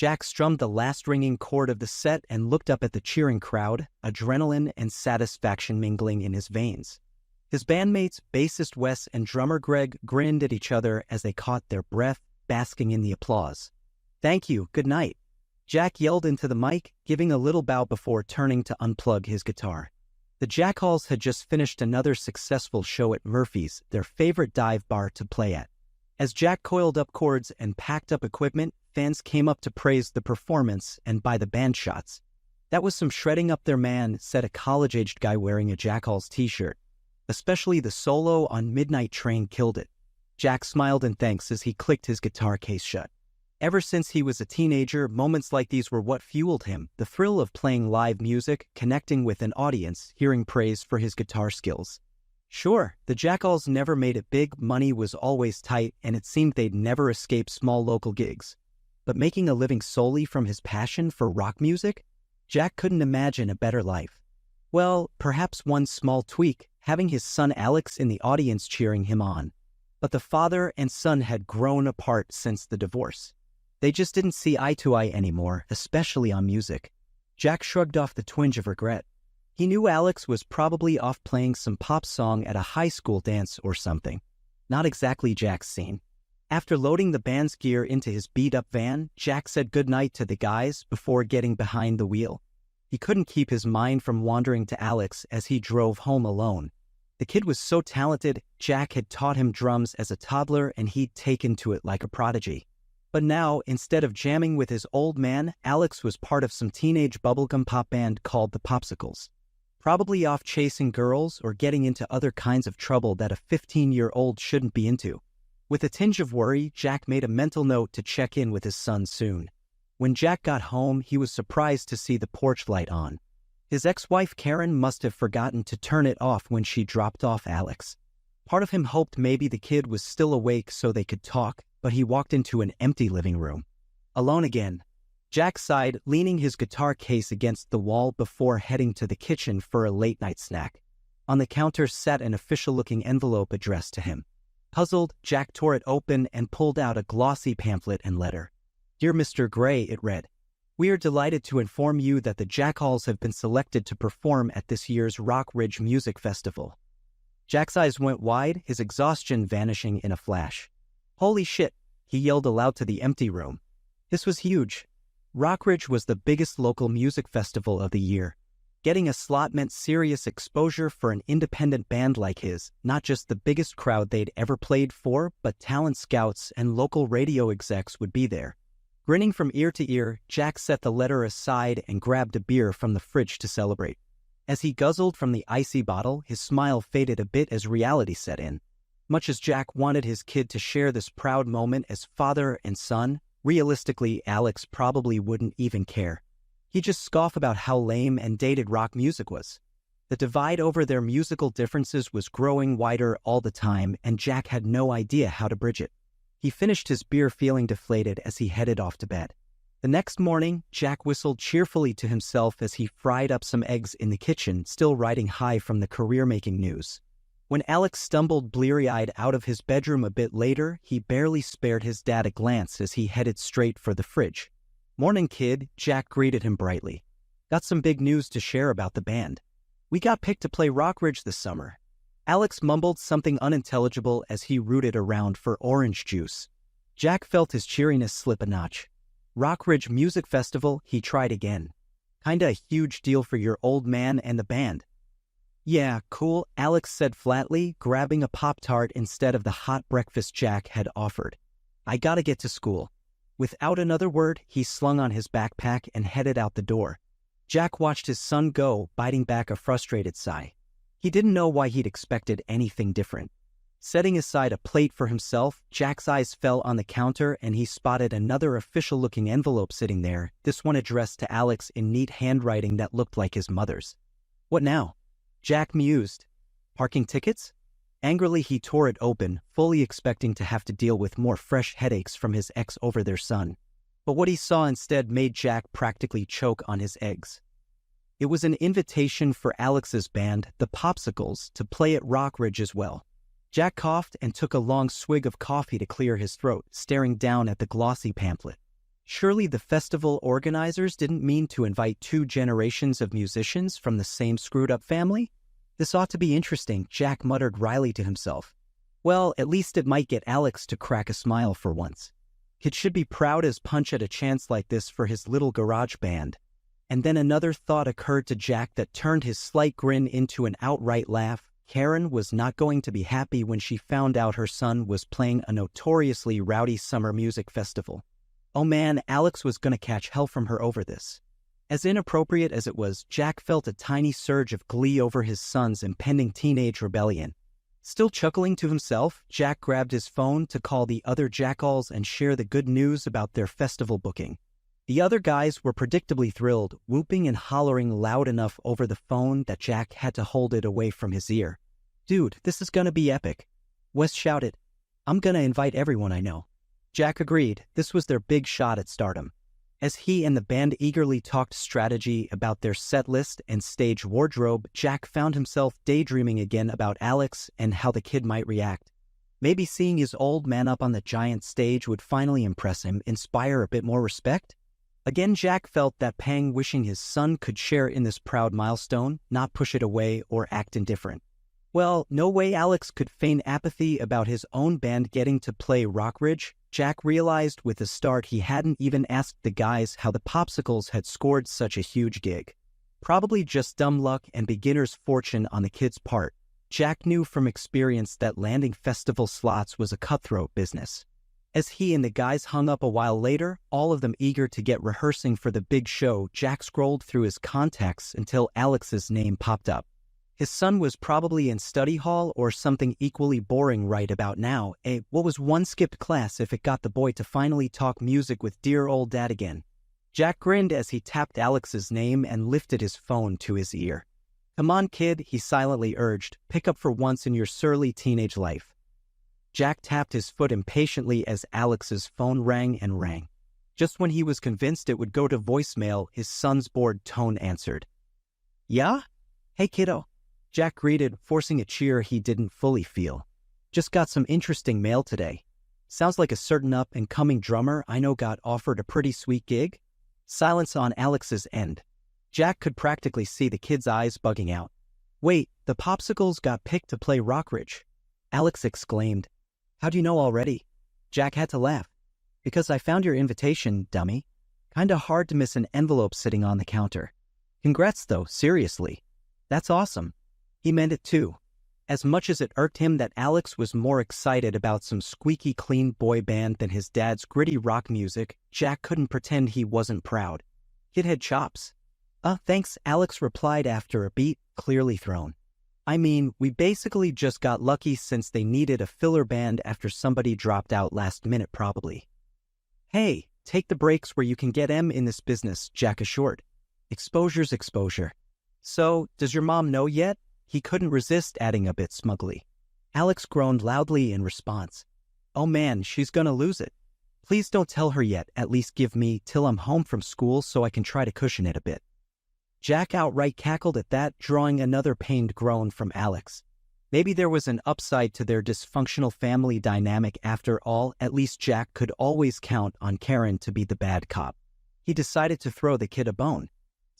Jack strummed the last ringing chord of the set and looked up at the cheering crowd, adrenaline and satisfaction mingling in his veins. His bandmates, bassist Wes and drummer Greg, grinned at each other as they caught their breath, basking in the applause. "Thank you, good night," Jack yelled into the mic, giving a little bow before turning to unplug his guitar. The Jackhals had just finished another successful show at Murphy's, their favorite dive bar to play at. As Jack coiled up cords and packed up equipment, fans came up to praise the performance and buy the band shots. "That was some shredding up there, man," said a college-aged guy wearing a Jackhals t-shirt. "Especially the solo on Midnight Train killed it." Jack smiled in thanks as he clicked his guitar case shut. Ever since he was a teenager, moments like these were what fueled him, the thrill of playing live music, connecting with an audience, hearing praise for his guitar skills. Sure, the Jackhals never made it big, money was always tight, and it seemed they'd never escape small local gigs. But making a living solely from his passion for rock music? Jack couldn't imagine a better life. Well, perhaps one small tweak, having his son Alex in the audience cheering him on. But the father and son had grown apart since the divorce. They just didn't see eye to eye anymore, especially on music. Jack shrugged off the twinge of regret. He knew Alex was probably off playing some pop song at a high school dance or something. Not exactly Jack's scene. After loading the band's gear into his beat-up van, Jack said goodnight to the guys before getting behind the wheel. He couldn't keep his mind from wandering to Alex as he drove home alone. The kid was so talented, Jack had taught him drums as a toddler and he'd taken to it like a prodigy. But now, instead of jamming with his old man, Alex was part of some teenage bubblegum pop band called the Popsicles. Probably off chasing girls or getting into other kinds of trouble that a 15-year-old shouldn't be into. With a tinge of worry, Jack made a mental note to check in with his son soon. When Jack got home, he was surprised to see the porch light on. His ex-wife Karen must have forgotten to turn it off when she dropped off Alex. Part of him hoped maybe the kid was still awake so they could talk, but he walked into an empty living room. Alone again. Jack sighed, leaning his guitar case against the wall before heading to the kitchen for a late-night snack. On the counter sat an official-looking envelope addressed to him. Puzzled, Jack tore it open and pulled out a glossy pamphlet and letter. "Dear Mr. Gray," it read, "we are delighted to inform you that the Jackhals have been selected to perform at this year's Rock Ridge Music Festival." Jack's eyes went wide, his exhaustion vanishing in a flash. "Holy shit," he yelled aloud to the empty room. This was huge. Rock Ridge was the biggest local music festival of the year. Getting a slot meant serious exposure for an independent band like his, not just the biggest crowd they'd ever played for, but talent scouts and local radio execs would be there. Grinning from ear to ear, Jack set the letter aside and grabbed a beer from the fridge to celebrate. As he guzzled from the icy bottle, his smile faded a bit as reality set in. Much as Jack wanted his kid to share this proud moment as father and son, realistically, Alex probably wouldn't even care. He'd just scoff about how lame and dated rock music was. The divide over their musical differences was growing wider all the time, and Jack had no idea how to bridge it. He finished his beer feeling deflated as he headed off to bed. The next morning, Jack whistled cheerfully to himself as he fried up some eggs in the kitchen, still riding high from the career-making news. When Alex stumbled bleary-eyed out of his bedroom a bit later, he barely spared his dad a glance as he headed straight for the fridge. "Morning, kid," Jack greeted him brightly. "Got some big news to share about the band. We got picked to play Rock Ridge this summer." Alex mumbled something unintelligible as he rooted around for orange juice. Jack felt his cheeriness slip a notch. "Rock Ridge Music Festival," he tried again. "Kinda a huge deal for your old man and the band." "Yeah, cool," Alex said flatly, grabbing a Pop-Tart instead of the hot breakfast Jack had offered. "I gotta get to school." Without another word, he slung on his backpack and headed out the door. Jack watched his son go, biting back a frustrated sigh. He didn't know why he'd expected anything different. Setting aside a plate for himself, Jack's eyes fell on the counter and he spotted another official-looking envelope sitting there, this one addressed to Alex in neat handwriting that looked like his mother's. "What now?" Jack mused. "Parking tickets?" Angrily, he tore it open, fully expecting to have to deal with more fresh headaches from his ex over their son. But what he saw instead made Jack practically choke on his eggs. It was an invitation for Alex's band, the Popsicles, to play at Rock Ridge as well. Jack coughed and took a long swig of coffee to clear his throat, staring down at the glossy pamphlet. Surely the festival organizers didn't mean to invite two generations of musicians from the same screwed-up family? This ought to be interesting, Jack muttered wryly to himself. Well, at least it might get Alex to crack a smile for once. Kid should be proud as punch at a chance like this for his little garage band. And then another thought occurred to Jack that turned his slight grin into an outright laugh. Karen was not going to be happy when she found out her son was playing a notoriously rowdy summer music festival. Oh man, Alex was going to catch hell from her over this. As inappropriate as it was, Jack felt a tiny surge of glee over his son's impending teenage rebellion. Still chuckling to himself, Jack grabbed his phone to call the other Jackals and share the good news about their festival booking. The other guys were predictably thrilled, whooping and hollering loud enough over the phone that Jack had to hold it away from his ear. Dude, this is gonna be epic. Wes shouted, I'm gonna invite everyone I know. Jack agreed. This was their big shot at stardom. As he and the band eagerly talked strategy about their set list and stage wardrobe, Jack found himself daydreaming again about Alex and how the kid might react. Maybe seeing his old man up on the giant stage would finally impress him, inspire a bit more respect? Again, Jack felt that pang, wishing his son could share in this proud milestone, not push it away or act indifferent. Well, no way Alex could feign apathy about his own band getting to play Rockridge. Jack realized with a start he hadn't even asked the guys how the Popsicles had scored such a huge gig. Probably just dumb luck and beginner's fortune on the kid's part. Jack knew from experience that landing festival slots was a cutthroat business. As he and the guys hung up a while later, all of them eager to get rehearsing for the big show, Jack scrolled through his contacts until Alex's name popped up. His son was probably in study hall or something equally boring right about now. What was one skipped class if it got the boy to finally talk music with dear old dad again? Jack grinned as he tapped Alex's name and lifted his phone to his ear. Come on, kid, he silently urged. Pick up for once in your surly teenage life. Jack tapped his foot impatiently as Alex's phone rang and rang. Just when he was convinced it would go to voicemail, his son's bored tone answered. Yeah? Hey, kiddo. Jack greeted, forcing a cheer he didn't fully feel. Just got some interesting mail today. Sounds like a certain up-and-coming drummer I know got offered a pretty sweet gig. Silence on Alex's end. Jack could practically see the kid's eyes bugging out. Wait, the Popsicles got picked to play Rockridge. Alex exclaimed. How do you know already? Jack had to laugh. Because I found your invitation, dummy. Kinda hard to miss an envelope sitting on the counter. Congrats though, seriously. That's awesome. He meant it too. As much as it irked him that Alex was more excited about some squeaky clean boy band than his dad's gritty rock music, Jack couldn't pretend he wasn't proud. Kid had chops. Thanks, Alex replied after a beat, clearly thrown. I mean, we basically just got lucky since they needed a filler band after somebody dropped out last minute probably. Hey, take the breaks where you can get in this business, Jack assured. Exposure's exposure. So, does your mom know yet? He couldn't resist adding a bit smugly. Alex groaned loudly in response. Oh man, she's gonna lose it. Please don't tell her yet, at least give me till I'm home from school so I can try to cushion it a bit. Jack outright cackled at that, drawing another pained groan from Alex. Maybe there was an upside to their dysfunctional family dynamic after all. At least Jack could always count on Karen to be the bad cop. He decided to throw the kid a bone.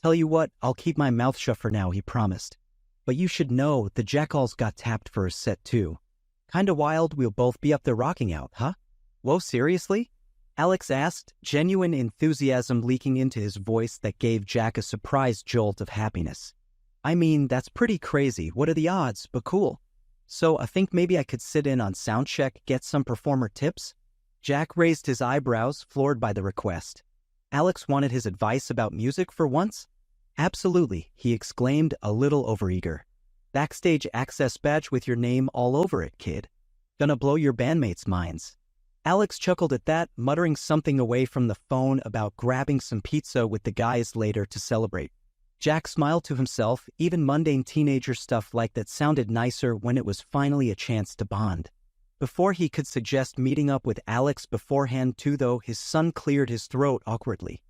Tell you what, I'll keep my mouth shut for now, he promised. But you should know the Jackals got tapped for a set too. Kinda wild we'll both be up there rocking out, huh? Whoa, seriously? Alex asked, genuine enthusiasm leaking into his voice that gave Jack a surprise jolt of happiness. I mean, that's pretty crazy. What are the odds? But cool. So I think maybe I could sit in on soundcheck, get some performer tips? Jack raised his eyebrows, floored by the request. Alex wanted his advice about music for once? Absolutely, he exclaimed, a little overeager. Backstage access badge with your name all over it, kid. Gonna blow your bandmates' minds. Alex chuckled at that, muttering something away from the phone about grabbing some pizza with the guys later to celebrate. Jack smiled to himself. Even mundane teenager stuff like that sounded nicer when it was finally a chance to bond. Before he could suggest meeting up with Alex beforehand too though, his son cleared his throat awkwardly.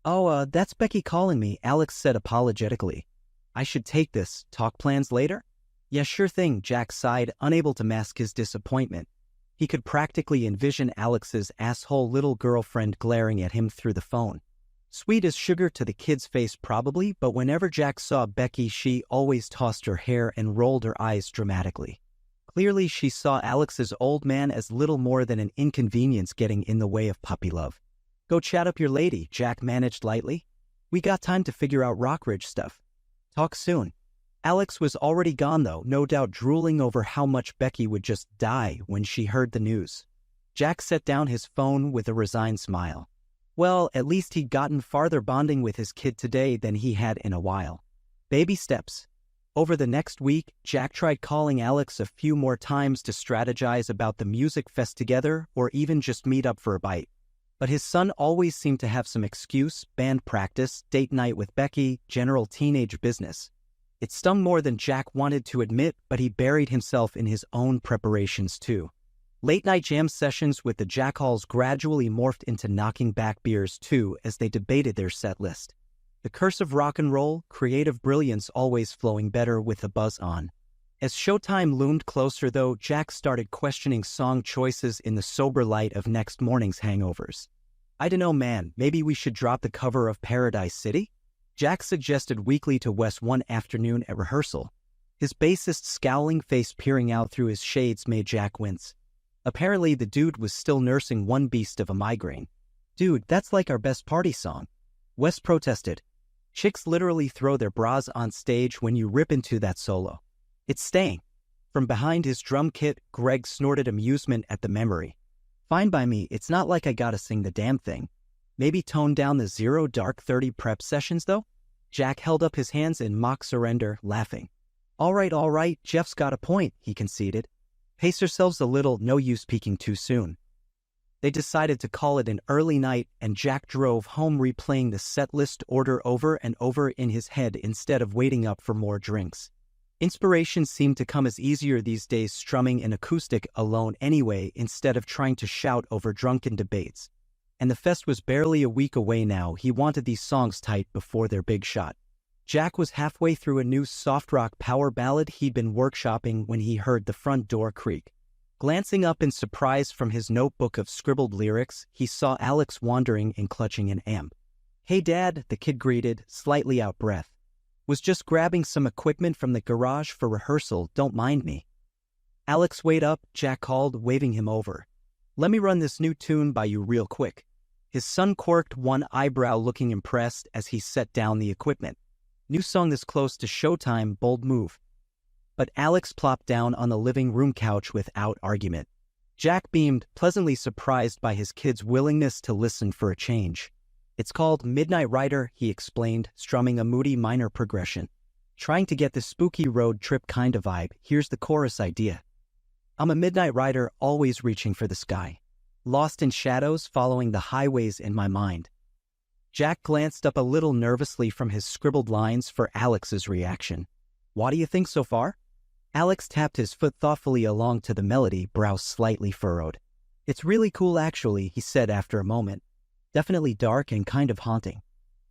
Oh, that's Becky calling me, Alex said apologetically. I should take this. Talk plans later? Yeah, sure thing, Jack sighed, unable to mask his disappointment. He could practically envision Alex's asshole little girlfriend glaring at him through the phone. Sweet as sugar to the kid's face probably, but whenever Jack saw Becky, she always tossed her hair and rolled her eyes dramatically. Clearly, she saw Alex's old man as little more than an inconvenience getting in the way of puppy love. "Go chat up your lady," Jack managed lightly. "We got time to figure out Rockridge stuff. Talk soon." Alex was already gone though, no doubt drooling over how much Becky would just die when she heard the news. Jack set down his phone with a resigned smile. Well, at least he'd gotten farther bonding with his kid today than he had in a while. Baby steps. Over the next week, Jack tried calling Alex a few more times to strategize about the music fest together or even just meet up for a bite. But his son always seemed to have some excuse: band practice, date night with Becky, general teenage business. It stung more than Jack wanted to admit, but he buried himself in his own preparations too. Late-night jam sessions with the Jackhals gradually morphed into knocking back beers too as they debated their set list. The curse of rock and roll, creative brilliance always flowing better with the buzz on. As showtime loomed closer though, Jack started questioning song choices in the sober light of next morning's hangovers. "I dunno man, maybe we should drop the cover of Paradise City?" Jack suggested weakly to Wes one afternoon at rehearsal. His bassist's scowling face peering out through his shades made Jack wince. Apparently the dude was still nursing one beast of a migraine. "Dude, that's like our best party song." Wes protested. "Chicks literally throw their bras on stage when you rip into that solo. It's staying." From behind his drum kit, Greg snorted amusement at the memory. "Fine by me, it's not like I gotta sing the damn thing. Maybe tone down the 0 Dark 30 prep sessions, though?" Jack held up his hands in mock surrender, laughing. All right, Jeff's got a point," he conceded. "Pace yourselves a little, no use peaking too soon." They decided to call it an early night, and Jack drove home replaying the set list order over and over in his head instead of waiting up for more drinks. Inspiration seemed to come as easier these days strumming an acoustic alone anyway instead of trying to shout over drunken debates. And the fest was barely a week away now. He wanted these songs tight before their big shot. Jack was halfway through a new soft rock power ballad he'd been workshopping when he heard the front door creak. Glancing up in surprise from his notebook of scribbled lyrics, he saw Alex wandering and clutching an amp. "Hey Dad," the kid greeted, slightly out breath. "Was just grabbing some equipment from the garage for rehearsal, don't mind me." "Alex, wait up," Jack called, waving him over. "Let me run this new tune by you real quick." His son quirked one eyebrow, looking impressed as he set down the equipment. "New song this close to showtime, bold move." But Alex plopped down on the living room couch without argument. Jack beamed, pleasantly surprised by his kid's willingness to listen for a change. "It's called Midnight Rider," he explained, strumming a moody minor progression. "Trying to get the spooky road trip kind of vibe. Here's the chorus idea. I'm a midnight rider, always reaching for the sky. Lost in shadows, following the highways in my mind." Jack glanced up a little nervously from his scribbled lines for Alex's reaction. "What do you think so far?" Alex tapped his foot thoughtfully along to the melody, brow slightly furrowed. "It's really cool actually," he said after a moment. "Definitely dark and kind of haunting.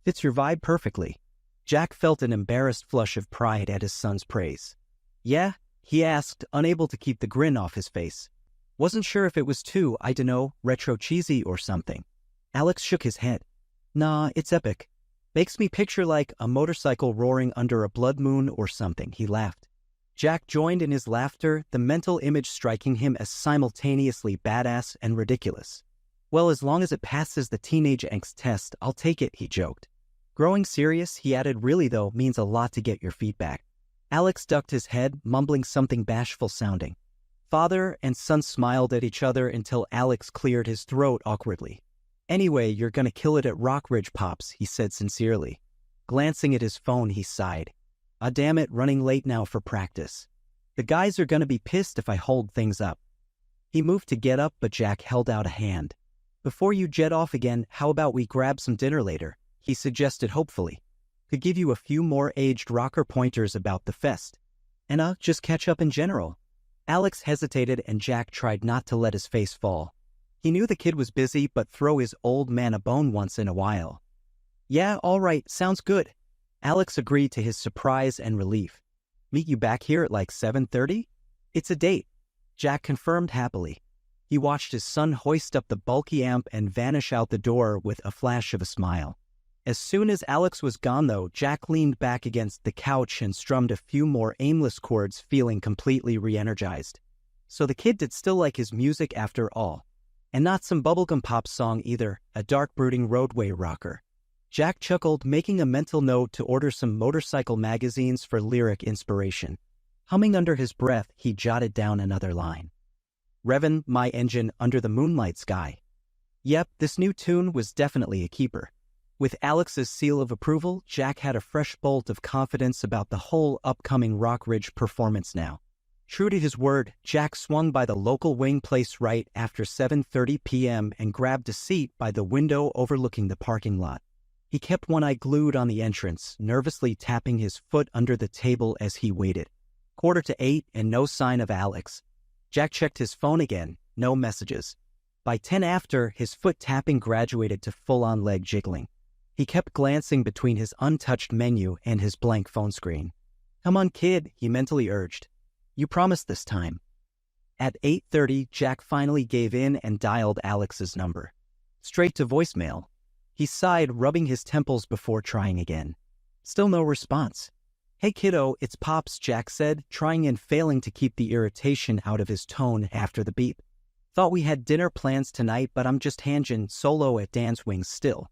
Fits your vibe perfectly." Jack felt an embarrassed flush of pride at his son's praise. "Yeah?" he asked, unable to keep the grin off his face. "Wasn't sure if it was too, I dunno, retro cheesy or something." Alex shook his head. "Nah, it's epic. Makes me picture like a motorcycle roaring under a blood moon or something," he laughed. Jack joined in his laughter, the mental image striking him as simultaneously badass and ridiculous. "Well, as long as it passes the teenage angst test, I'll take it," he joked. Growing serious, he added, "Really though, means a lot to get your feedback." Alex ducked his head, mumbling something bashful sounding. Father and son smiled at each other until Alex cleared his throat awkwardly. "Anyway, you're gonna kill it at Rockridge, Pops," he said sincerely. Glancing at his phone, he sighed. "Ah, damn it, running late now for practice. The guys are gonna be pissed if I hold things up." He moved to get up, but Jack held out a hand. "Before you jet off again, how about we grab some dinner later?" he suggested hopefully. "Could give you a few more aged rocker pointers about the fest. And just catch up in general." Alex hesitated, and Jack tried not to let his face fall. He knew the kid was busy, but throw his old man a bone once in a while. "Yeah, all right, sounds good." Alex agreed to his surprise and relief. "Meet you back here at like 7:30? It's a date," Jack confirmed happily. He watched his son hoist up the bulky amp and vanish out the door with a flash of a smile. As soon as Alex was gone, though, Jack leaned back against the couch and strummed a few more aimless chords, feeling completely re-energized. So the kid did still like his music after all. And not some bubblegum pop song either, a dark brooding roadway rocker. Jack chuckled, making a mental note to order some motorcycle magazines for lyric inspiration. Humming under his breath, he jotted down another line. "Revin' my engine under the moonlight sky." Yep, this new tune was definitely a keeper. With Alex's seal of approval, Jack had a fresh bolt of confidence about the whole upcoming Rock Ridge performance now. True to his word, Jack swung by the local wing place right after 7:30 p.m. and grabbed a seat by the window overlooking the parking lot. He kept one eye glued on the entrance, nervously tapping his foot under the table as he waited. 7:45 and no sign of Alex. Jack checked his phone again, no messages. By 10 after, his foot tapping graduated to full-on leg jiggling. He kept glancing between his untouched menu and his blank phone screen. "Come on, kid," he mentally urged. "You promised this time." At 8:30, Jack finally gave in and dialed Alex's number. Straight to voicemail. He sighed, rubbing his temples before trying again. Still no response. "Hey kiddo, it's Pops," Jack said, trying and failing to keep the irritation out of his tone after the beep. "Thought we had dinner plans tonight, but I'm just hanging solo at Dan's Wings still.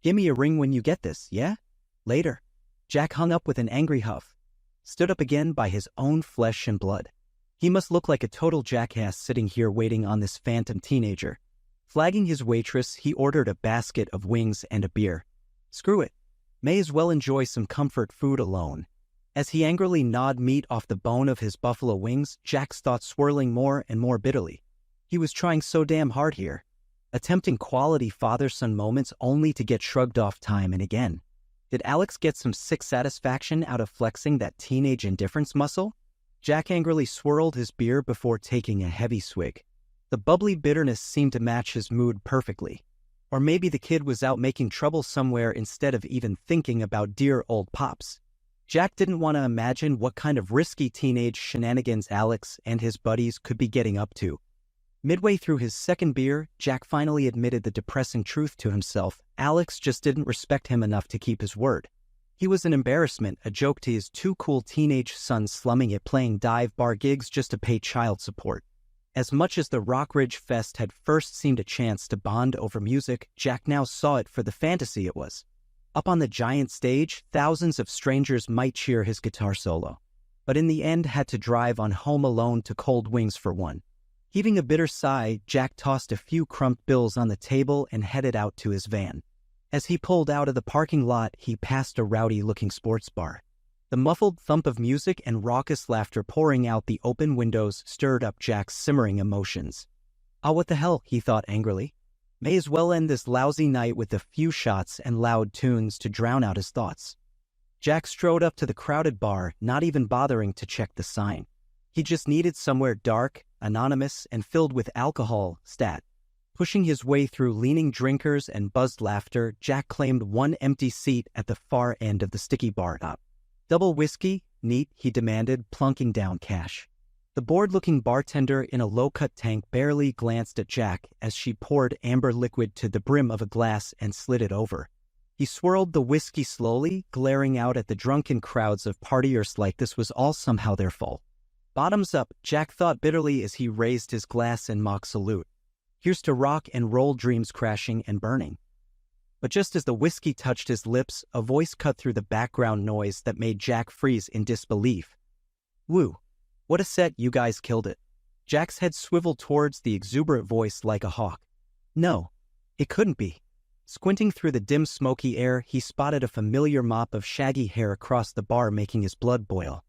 Give me a ring when you get this, yeah? Later." Jack hung up with an angry huff. Stood up again by his own flesh and blood. He must look like a total jackass sitting here waiting on this phantom teenager. Flagging his waitress, he ordered a basket of wings and a beer. Screw it. May as well enjoy some comfort food alone. As he angrily gnawed meat off the bone of his buffalo wings, Jack's thoughts swirling more and more bitterly. He was trying so damn hard here. Attempting quality father-son moments only to get shrugged off time and again. Did Alex get some sick satisfaction out of flexing that teenage indifference muscle? Jack angrily swirled his beer before taking a heavy swig. The bubbly bitterness seemed to match his mood perfectly. Or maybe the kid was out making trouble somewhere instead of even thinking about dear old Pops. Jack didn't want to imagine what kind of risky teenage shenanigans Alex and his buddies could be getting up to. Midway through his second beer, Jack finally admitted the depressing truth to himself. Alex just didn't respect him enough to keep his word. He was an embarrassment, a joke to his two cool teenage sons slumming it playing dive bar gigs just to pay child support. As much as the Rock Ridge Fest had first seemed a chance to bond over music, Jack now saw it for the fantasy it was. Up on the giant stage, thousands of strangers might cheer his guitar solo, but in the end had to drive on home alone to Cold Wings for one. Heaving a bitter sigh, Jack tossed a few crumped bills on the table and headed out to his van. As he pulled out of the parking lot, he passed a rowdy-looking sports bar. The muffled thump of music and raucous laughter pouring out the open windows stirred up Jack's simmering emotions. "Ah, what the hell," he thought angrily. May as well end this lousy night with a few shots and loud tunes to drown out his thoughts. Jack strode up to the crowded bar, not even bothering to check the sign. He just needed somewhere dark, anonymous, and filled with alcohol, stat. Pushing his way through leaning drinkers and buzzed laughter, Jack claimed one empty seat at the far end of the sticky bar top. "Double whiskey, neat," he demanded, plunking down cash. The bored-looking bartender in a low-cut tank barely glanced at Jack as she poured amber liquid to the brim of a glass and slid it over. He swirled the whiskey slowly, glaring out at the drunken crowds of partiers like this was all somehow their fault. "Bottoms up," Jack thought bitterly as he raised his glass in mock salute. "Here's to rock and roll dreams crashing and burning." But just as the whiskey touched his lips, a voice cut through the background noise that made Jack freeze in disbelief. "Woo. What a set, you guys killed it." Jack's head swiveled towards the exuberant voice like a hawk. No, it couldn't be. Squinting through the dim smoky air, he spotted a familiar mop of shaggy hair across the bar, making his blood boil.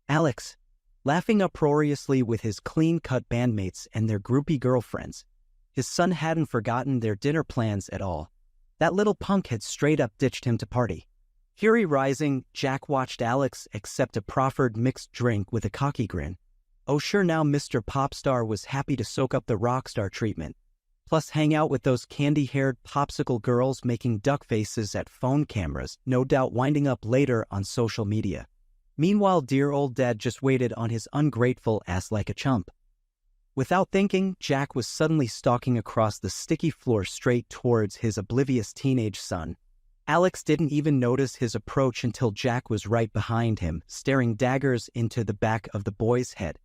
Alex, laughing uproariously with his clean-cut bandmates and their groupie girlfriends. His son hadn't forgotten their dinner plans at all. That little punk had straight up ditched him to party. Fury rising, Jack watched Alex accept a proffered mixed drink with a cocky grin. Oh sure, now Mr. Popstar was happy to soak up the rockstar treatment. Plus hang out with those candy-haired popsicle girls making duck faces at phone cameras, no doubt winding up later on social media. Meanwhile, dear old dad just waited on his ungrateful ass like a chump. Without thinking, Jack was suddenly stalking across the sticky floor straight towards his oblivious teenage son. Alex didn't even notice his approach until Jack was right behind him, staring daggers into the back of the boy's head.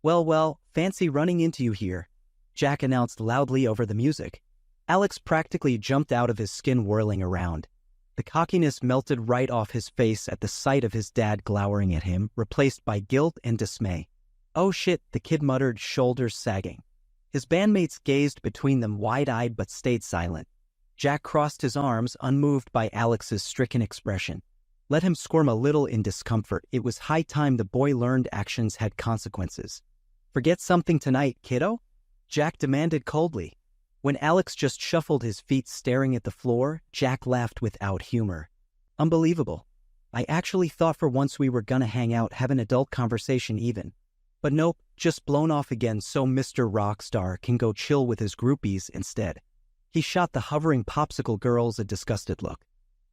Well, fancy running into you here," Jack announced loudly over the music. Alex practically jumped out of his skin, whirling around. The cockiness melted right off his face at the sight of his dad glowering at him, replaced by guilt and dismay. "Oh shit," the kid muttered, shoulders sagging. His bandmates gazed between them wide-eyed but stayed silent. Jack crossed his arms, unmoved by Alex's stricken expression. Let him squirm a little in discomfort. It was high time the boy learned actions had consequences. "Forget something tonight, kiddo?" Jack demanded coldly. When Alex just shuffled his feet staring at the floor, Jack laughed without humor. "Unbelievable. I actually thought for once we were gonna hang out, have an adult conversation even. But nope, just blown off again so Mr. Rockstar can go chill with his groupies instead." He shot the hovering popsicle girls a disgusted look.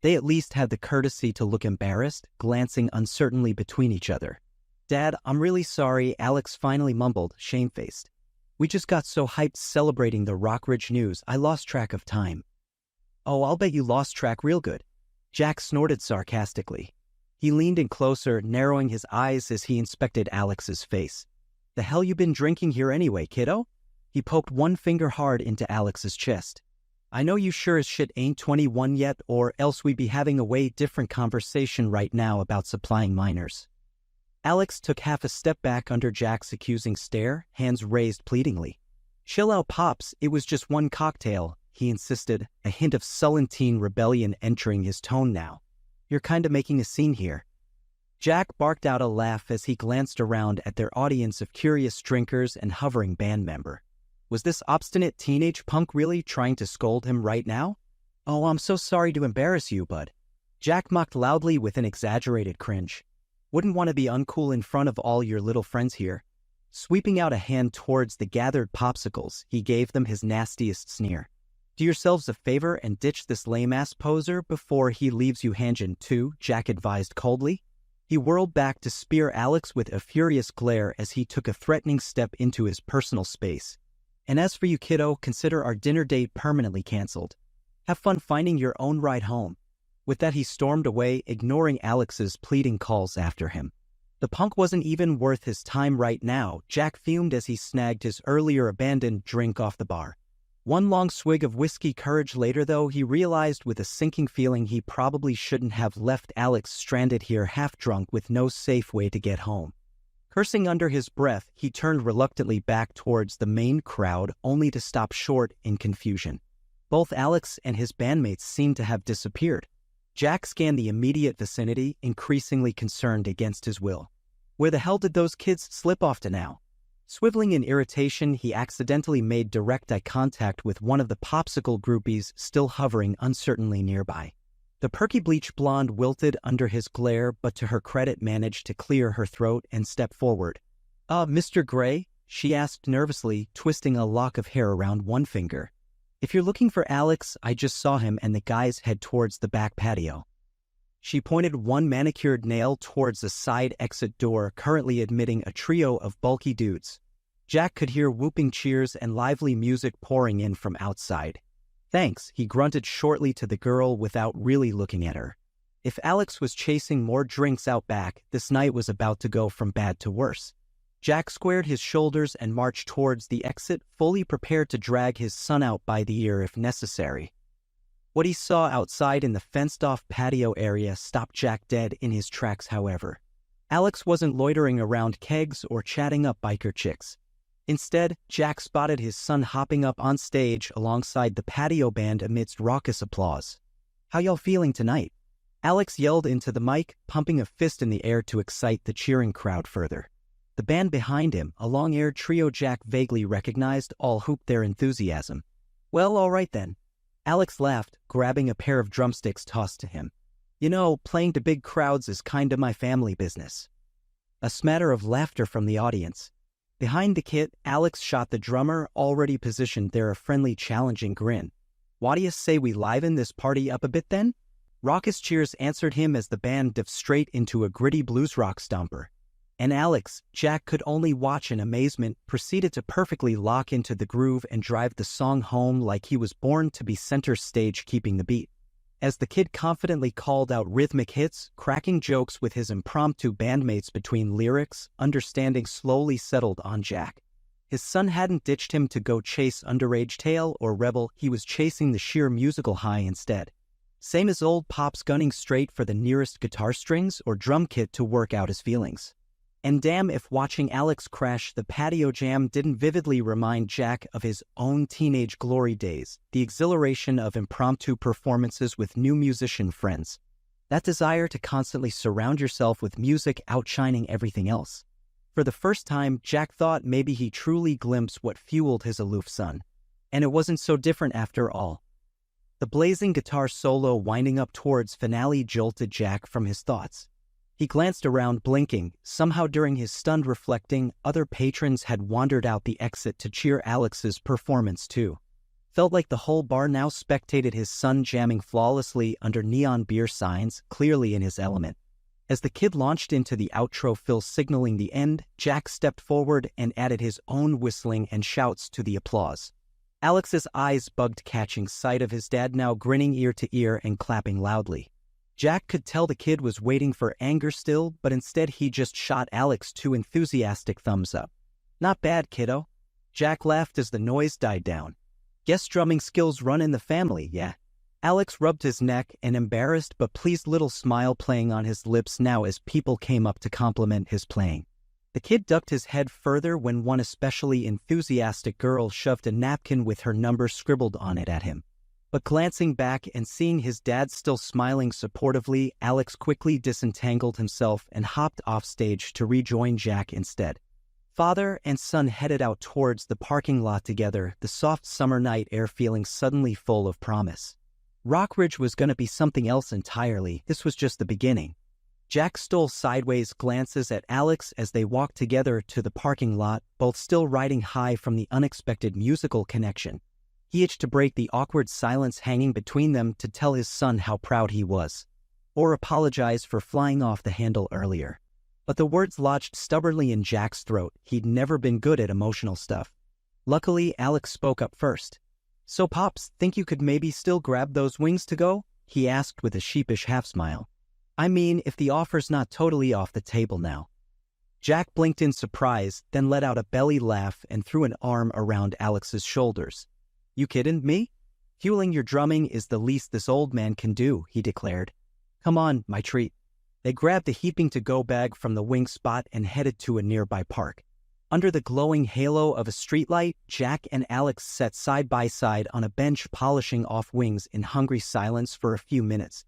They at least had the courtesy to look embarrassed, glancing uncertainly between each other. "Dad, I'm really sorry," Alex finally mumbled, shamefaced. "We just got so hyped celebrating the Rockridge news, I lost track of time." "Oh, I'll bet you lost track real good," Jack snorted sarcastically. He leaned in closer, narrowing his eyes as he inspected Alex's face. "The hell you been drinking here anyway, kiddo?" He poked one finger hard into Alex's chest. "I know you sure as shit ain't 21 yet, or else we'd be having a way different conversation right now about supplying minors." Alex took half a step back under Jack's accusing stare, hands raised pleadingly. "Chill out, Pops, it was just one cocktail," he insisted, a hint of sullen teen rebellion entering his tone now. "You're kinda making a scene here." Jack barked out a laugh as he glanced around at their audience of curious drinkers and hovering band member. Was this obstinate teenage punk really trying to scold him right now? "Oh, I'm so sorry to embarrass you, bud," Jack mocked loudly with an exaggerated cringe. "Wouldn't want to be uncool in front of all your little friends here." Sweeping out a hand towards the gathered popsicles, he gave them his nastiest sneer. "Do yourselves a favor and ditch this lame-ass poser before he leaves you hanging too," Jack advised coldly. He whirled back to spear Alex with a furious glare as he took a threatening step into his personal space. "And as for you, kiddo, consider our dinner date permanently canceled. Have fun finding your own ride home." With that, he stormed away, ignoring Alex's pleading calls after him. The punk wasn't even worth his time right now, Jack fumed as he snagged his earlier abandoned drink off the bar. One long swig of whiskey courage later, though, he realized with a sinking feeling he probably shouldn't have left Alex stranded here half-drunk with no safe way to get home. Cursing under his breath, he turned reluctantly back towards the main crowd, only to stop short in confusion. Both Alex and his bandmates seemed to have disappeared. Jack scanned the immediate vicinity, increasingly concerned against his will. Where the hell did those kids slip off to now? Swiveling in irritation, he accidentally made direct eye contact with one of the popsicle groupies still hovering uncertainly nearby. The perky bleach blonde wilted under his glare, but to her credit managed to clear her throat and step forward. Mr. Gray?" she asked nervously, twisting a lock of hair around one finger. "If you're looking for Alex, I just saw him and the guys head towards the back patio." She pointed one manicured nail towards the side exit door, currently admitting a trio of bulky dudes. Jack could hear whooping cheers and lively music pouring in from outside. "Thanks," he grunted shortly to the girl without really looking at her. If Alex was chasing more drinks out back, this night was about to go from bad to worse. Jack squared his shoulders and marched towards the exit, fully prepared to drag his son out by the ear if necessary. What he saw outside in the fenced-off patio area stopped Jack dead in his tracks, however. Alex wasn't loitering around kegs or chatting up biker chicks. Instead, Jack spotted his son hopping up on stage alongside the patio band amidst raucous applause. "How y'all feeling tonight?" Alex yelled into the mic, pumping a fist in the air to excite the cheering crowd further. The band behind him, a long-haired trio Jack vaguely recognized, all whooped their enthusiasm. "Well, all right then." Alex laughed, grabbing a pair of drumsticks tossed to him. "You know, playing to big crowds is kinda my family business." A smatter of laughter from the audience. Behind the kit, Alex shot the drummer, already positioned there, a friendly, challenging grin. "Why do you say we liven this party up a bit then?" Raucous cheers answered him as the band dived straight into a gritty blues rock stomper. And Alex, Jack could only watch in amazement, proceeded to perfectly lock into the groove and drive the song home like he was born to be center stage keeping the beat. As the kid confidently called out rhythmic hits, cracking jokes with his impromptu bandmates between lyrics, understanding slowly settled on Jack. His son hadn't ditched him to go chase underage tail or rebel, he was chasing the sheer musical high instead. Same as old Pops gunning straight for the nearest guitar strings or drum kit to work out his feelings. And damn if watching Alex crash the patio jam didn't vividly remind Jack of his own teenage glory days, the exhilaration of impromptu performances with new musician friends. That desire to constantly surround yourself with music outshining everything else. For the first time, Jack thought maybe he truly glimpsed what fueled his aloof son. And it wasn't so different after all. The blazing guitar solo winding up towards finale jolted Jack from his thoughts. He glanced around, blinking. Somehow during his stunned reflecting, other patrons had wandered out the exit to cheer Alex's performance too. Felt like the whole bar now spectated his son jamming flawlessly under neon beer signs, clearly in his element. As the kid launched into the outro fill signaling the end, Jack stepped forward and added his own whistling and shouts to the applause. Alex's eyes bugged catching sight of his dad now grinning ear to ear and clapping loudly. Jack could tell the kid was waiting for anger still, but instead he just shot Alex 2 enthusiastic thumbs up. Not bad, kiddo. Jack laughed as the noise died down. Guess drumming skills run in the family, yeah? Alex rubbed his neck, an embarrassed but pleased little smile playing on his lips now as people came up to compliment his playing. The kid ducked his head further when one especially enthusiastic girl shoved a napkin with her number scribbled on it at him. But glancing back and seeing his dad still smiling supportively, Alex quickly disentangled himself and hopped off stage to rejoin Jack instead. Father and son headed out towards the parking lot together, the soft summer night air feeling suddenly full of promise. Rockridge was going to be something else entirely. This was just the beginning. Jack stole sideways glances at Alex as they walked together to the parking lot, both still riding high from the unexpected musical connection. He itched to break the awkward silence hanging between them to tell his son how proud he was, or apologize for flying off the handle earlier. But the words lodged stubbornly in Jack's throat. He'd never been good at emotional stuff. Luckily, Alex spoke up first. "So, Pops, think you could maybe still grab those wings to go?" he asked with a sheepish half-smile. "I mean, if the offer's not totally off the table now." Jack blinked in surprise, then let out a belly laugh and threw an arm around Alex's shoulders. "You kiddin' me? Fueling your drumming is the least this old man can do," he declared. "Come on, my treat." They grabbed a heaping-to-go bag from the wing spot and headed to a nearby park. Under the glowing halo of a streetlight, Jack and Alex sat side by side on a bench polishing off wings in hungry silence for a few minutes.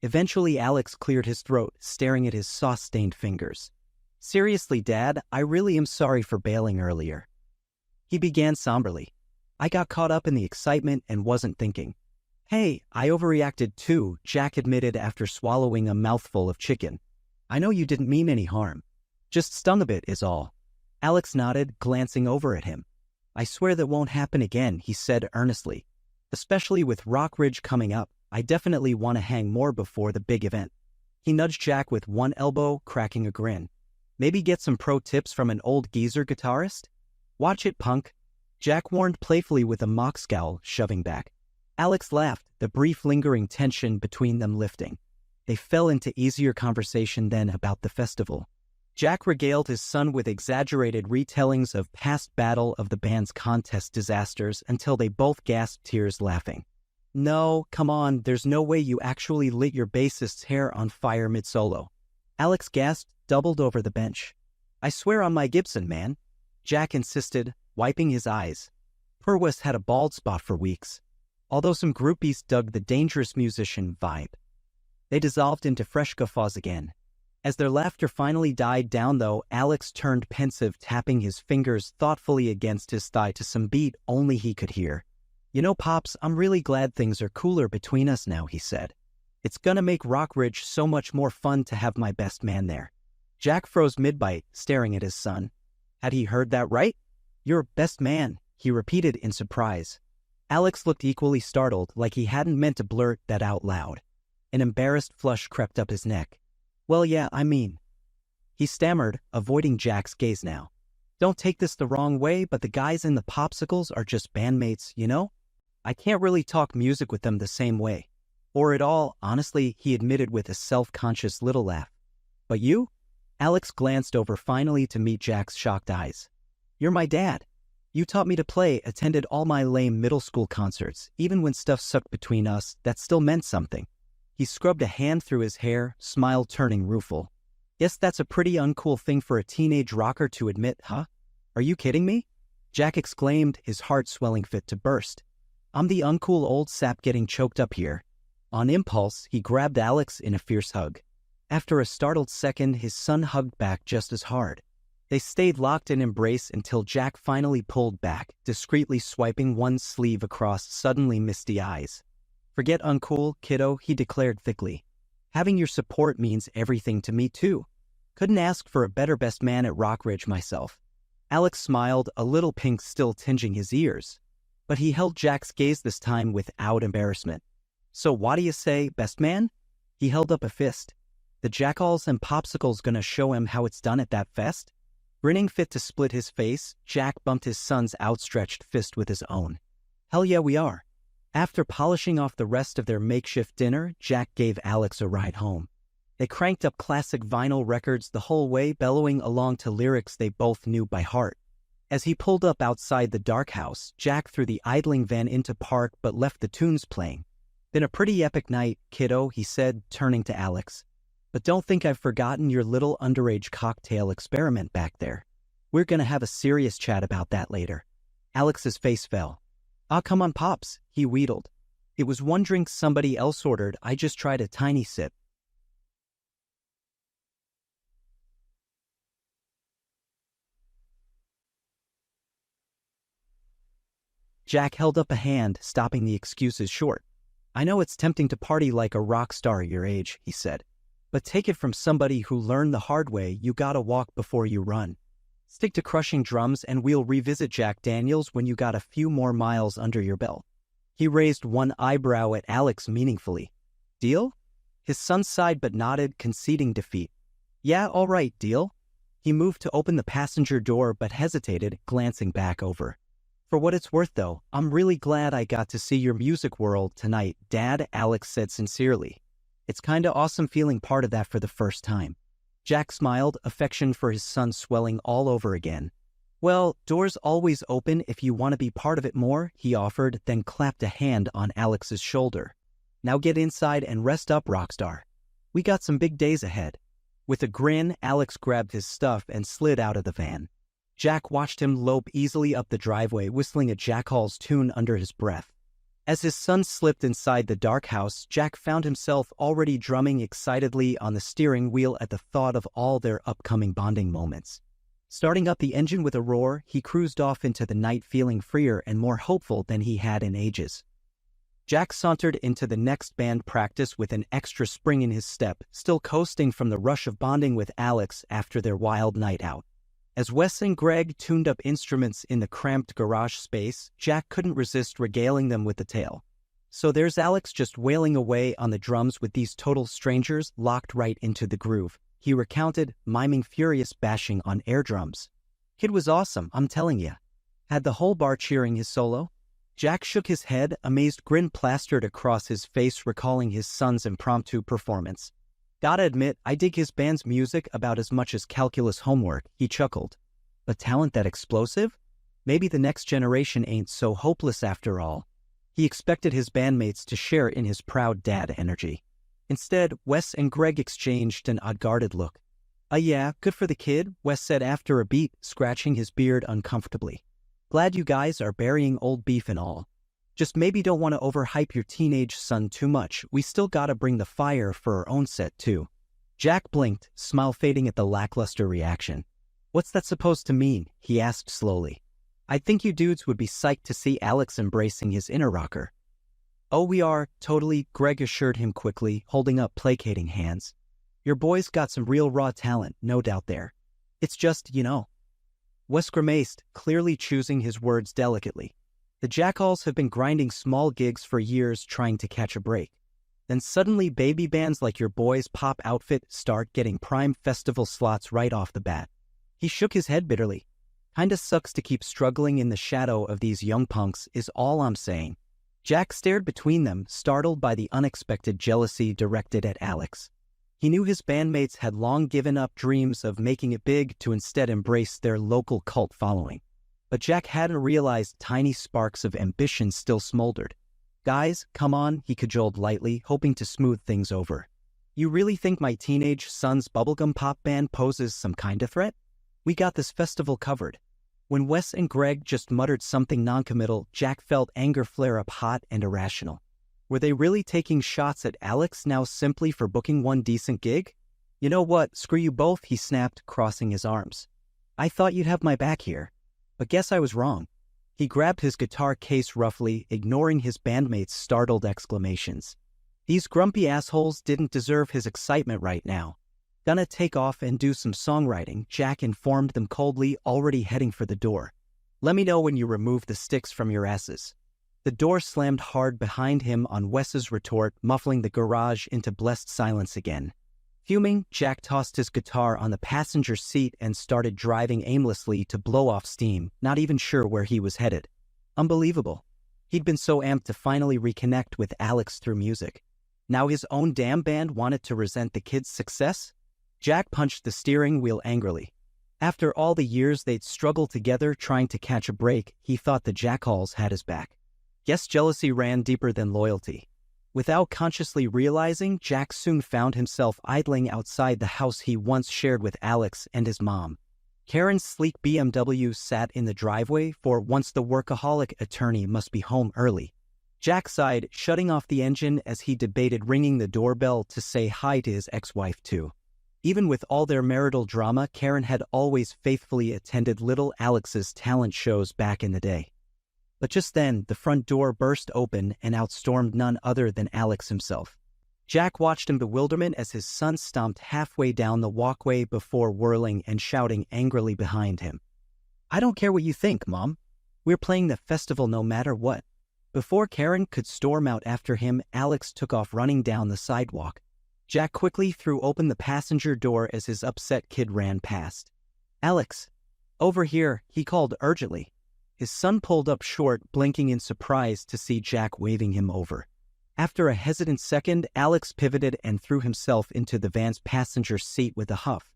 Eventually Alex cleared his throat, staring at his sauce-stained fingers. "Seriously, Dad, I really am sorry for bailing earlier." He began somberly. "I got caught up in the excitement and wasn't thinking." "Hey, I overreacted too," Jack admitted after swallowing a mouthful of chicken. "I know you didn't mean any harm. Just stung a bit is all." Alex nodded, glancing over at him. "I swear that won't happen again," he said earnestly. "Especially with Rockridge coming up, I definitely want to hang more before the big event." He nudged Jack with one elbow, cracking a grin. "Maybe get some pro tips from an old geezer guitarist?" "Watch it, punk," Jack warned playfully with a mock scowl, shoving back. Alex laughed, the brief lingering tension between them lifting. They fell into easier conversation then about the festival. Jack regaled his son with exaggerated retellings of past battle of the band's contest disasters until they both gasped tears laughing. "No, come on, there's no way you actually lit your bassist's hair on fire mid-solo." Alex gasped, doubled over the bench. "I swear on my Gibson, man," Jack insisted, wiping his eyes. Purwest had a bald spot for weeks, although some groupies dug the dangerous musician vibe. They dissolved into fresh guffaws again. As their laughter finally died down though, Alex turned pensive, tapping his fingers thoughtfully against his thigh to some beat only he could hear. "You know, Pops, I'm really glad things are cooler between us now," he said. "It's gonna make Rockridge so much more fun to have my best man there." Jack froze mid-bite, staring at his son. Had he heard that right? "Your best man," he repeated in surprise. Alex looked equally startled, like he hadn't meant to blurt that out loud. An embarrassed flush crept up his neck. "Well, yeah, I mean..." He stammered, avoiding Jack's gaze now. Don't take this the wrong way, but the guys in the popsicles are just bandmates, you know? I can't really talk music with them the same way. Or at all, honestly, he admitted with a self-conscious little laugh. But you? Alex glanced over finally to meet Jack's shocked eyes. You're my dad. You taught me to play, attended all my lame middle school concerts. Even when stuff sucked between us, that still meant something. He scrubbed a hand through his hair, smile turning rueful. Yes, that's a pretty uncool thing for a teenage rocker to admit, huh? Are you kidding me? Jack exclaimed, his heart swelling fit to burst. I'm the uncool old sap getting choked up here. On impulse, he grabbed Alex in a fierce hug. After a startled second, his son hugged back just as hard. They stayed locked in embrace until Jack finally pulled back, discreetly swiping one sleeve across suddenly misty eyes. Forget uncool, kiddo, he declared thickly. Having your support means everything to me too. Couldn't ask for a better best man at Rockridge myself. Alex smiled, a little pink still tinging his ears. But he held Jack's gaze this time without embarrassment. So what do you say, best man? He held up a fist. The jackals and popsicles gonna show him how it's done at that fest? Grinning fit to split his face, Jack bumped his son's outstretched fist with his own. Hell yeah, we are. After polishing off the rest of their makeshift dinner, Jack gave Alex a ride home. They cranked up classic vinyl records the whole way, bellowing along to lyrics they both knew by heart. As he pulled up outside the dark house, Jack threw the idling van into park but left the tunes playing. Been a pretty epic night, kiddo, he said, turning to Alex. But don't think I've forgotten your little underage cocktail experiment back there. We're gonna have a serious chat about that later. Alex's face fell. Ah, come on, Pops, he wheedled. It was one drink somebody else ordered, I just tried a tiny sip. Jack held up a hand, stopping the excuses short. I know it's tempting to party like a rock star your age, he said. But take it from somebody who learned the hard way, you gotta walk before you run. Stick to crushing drums and we'll revisit Jack Daniels when you got a few more miles under your belt. He raised one eyebrow at Alex meaningfully. Deal? His son sighed but nodded, conceding defeat. Yeah, all right, deal. He moved to open the passenger door but hesitated, glancing back over. For what it's worth though, I'm really glad I got to see your music world tonight, Dad, Alex said sincerely. It's kinda awesome feeling part of that for the first time. Jack smiled, affection for his son swelling all over again. Well, doors always open if you want to be part of it more, he offered, then clapped a hand on Alex's shoulder. Now get inside and rest up, Rockstar. We got some big days ahead. With a grin, Alex grabbed his stuff and slid out of the van. Jack watched him lope easily up the driveway, whistling a Jackal's tune under his breath. As his son slipped inside the dark house, Jack found himself already drumming excitedly on the steering wheel at the thought of all their upcoming bonding moments. Starting up the engine with a roar, he cruised off into the night feeling freer and more hopeful than he had in ages. Jack sauntered into the next band practice with an extra spring in his step, still coasting from the rush of bonding with Alex after their wild night out. As Wes and Greg tuned up instruments in the cramped garage space, Jack couldn't resist regaling them with the tale. So there's Alex just wailing away on the drums with these total strangers locked right into the groove, he recounted, miming furious bashing on air drums. Kid was awesome, I'm telling ya. Had the whole bar cheering his solo? Jack shook his head, amazed grin plastered across his face recalling his son's impromptu performance. Gotta admit, I dig his band's music about as much as calculus homework, he chuckled. But talent that explosive? Maybe the next generation ain't so hopeless after all. He expected his bandmates to share in his proud dad energy. Instead, Wes and Greg exchanged an unguarded look. Yeah, good for the kid, Wes said after a beat, scratching his beard uncomfortably. Glad you guys are burying old beef and all. Just maybe don't want to overhype your teenage son too much. We still gotta bring the fire for our own set too. Jack blinked, smile fading at the lackluster reaction. What's that supposed to mean? He asked slowly. I think you dudes would be psyched to see Alex embracing his inner rocker. Oh, we are, totally, Greg assured him quickly, holding up placating hands. Your boy's got some real raw talent, no doubt there. It's just, Wes grimaced, clearly choosing his words delicately. The Jackals have been grinding small gigs for years trying to catch a break. Then suddenly baby bands like your boy's pop outfit start getting prime festival slots right off the bat. He shook his head bitterly. Kinda sucks to keep struggling in the shadow of these young punks is all I'm saying. Jack stared between them, startled by the unexpected jealousy directed at Alex. He knew his bandmates had long given up dreams of making it big to instead embrace their local cult following. But Jack hadn't realized tiny sparks of ambition still smoldered. "Guys, come on," he cajoled lightly, hoping to smooth things over. "You really think my teenage son's bubblegum pop band poses some kind of threat? We got this festival covered." When Wes and Greg just muttered something noncommittal, Jack felt anger flare up hot and irrational. Were they really taking shots at Alex now simply for booking one decent gig? "You know what, screw you both," he snapped, crossing his arms. "I thought you'd have my back here. But guess I was wrong." He grabbed his guitar case roughly, ignoring his bandmates' startled exclamations. These grumpy assholes didn't deserve his excitement right now. "Gonna take off and do some songwriting," Jack informed them coldly, already heading for the door. "Let me know when you remove the sticks from your asses." The door slammed hard behind him on Wes's retort, muffling the garage into blessed silence again. Fuming, Jack tossed his guitar on the passenger seat and started driving aimlessly to blow off steam, not even sure where he was headed. Unbelievable. He'd been so amped to finally reconnect with Alex through music. Now his own damn band wanted to resent the kid's success? Jack punched the steering wheel angrily. After all the years they'd struggled together trying to catch a break, he thought the jackhals had his back. Guess jealousy ran deeper than loyalty. Without consciously realizing, Jack soon found himself idling outside the house he once shared with Alex and his mom. Karen's sleek BMW sat in the driveway, for once the workaholic attorney must be home early. Jack sighed, shutting off the engine as he debated ringing the doorbell to say hi to his ex-wife too. Even with all their marital drama, Karen had always faithfully attended little Alex's talent shows back in the day. But just then, the front door burst open and out stormed none other than Alex himself. Jack watched in bewilderment as his son stomped halfway down the walkway before whirling and shouting angrily behind him. "I don't care what you think, Mom. We're playing the festival no matter what." Before Karen could storm out after him, Alex took off running down the sidewalk. Jack quickly threw open the passenger door as his upset kid ran past. "Alex, over here," he called urgently. His son pulled up short, blinking in surprise to see Jack waving him over. After a hesitant second, Alex pivoted and threw himself into the van's passenger seat with a huff.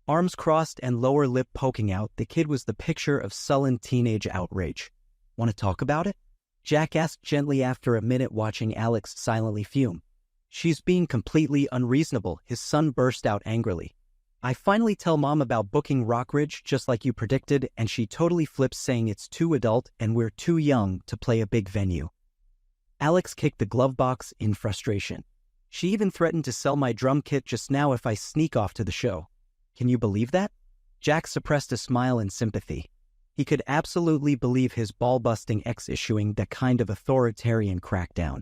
Arms crossed and lower lip poking out, the kid was the picture of sullen teenage outrage. "Want to talk about it?" Jack asked gently after a minute, watching Alex silently fume. "She's being completely unreasonable," his son burst out angrily. "I finally tell Mom about booking Rockridge just like you predicted, and she totally flips saying it's too adult and we're too young to play a big venue." Alex kicked the glove box in frustration. "She even threatened to sell my drum kit just now if I sneak off to the show. Can you believe that?" Jack suppressed a smile in sympathy. He could absolutely believe his ball-busting ex issuing that kind of authoritarian crackdown.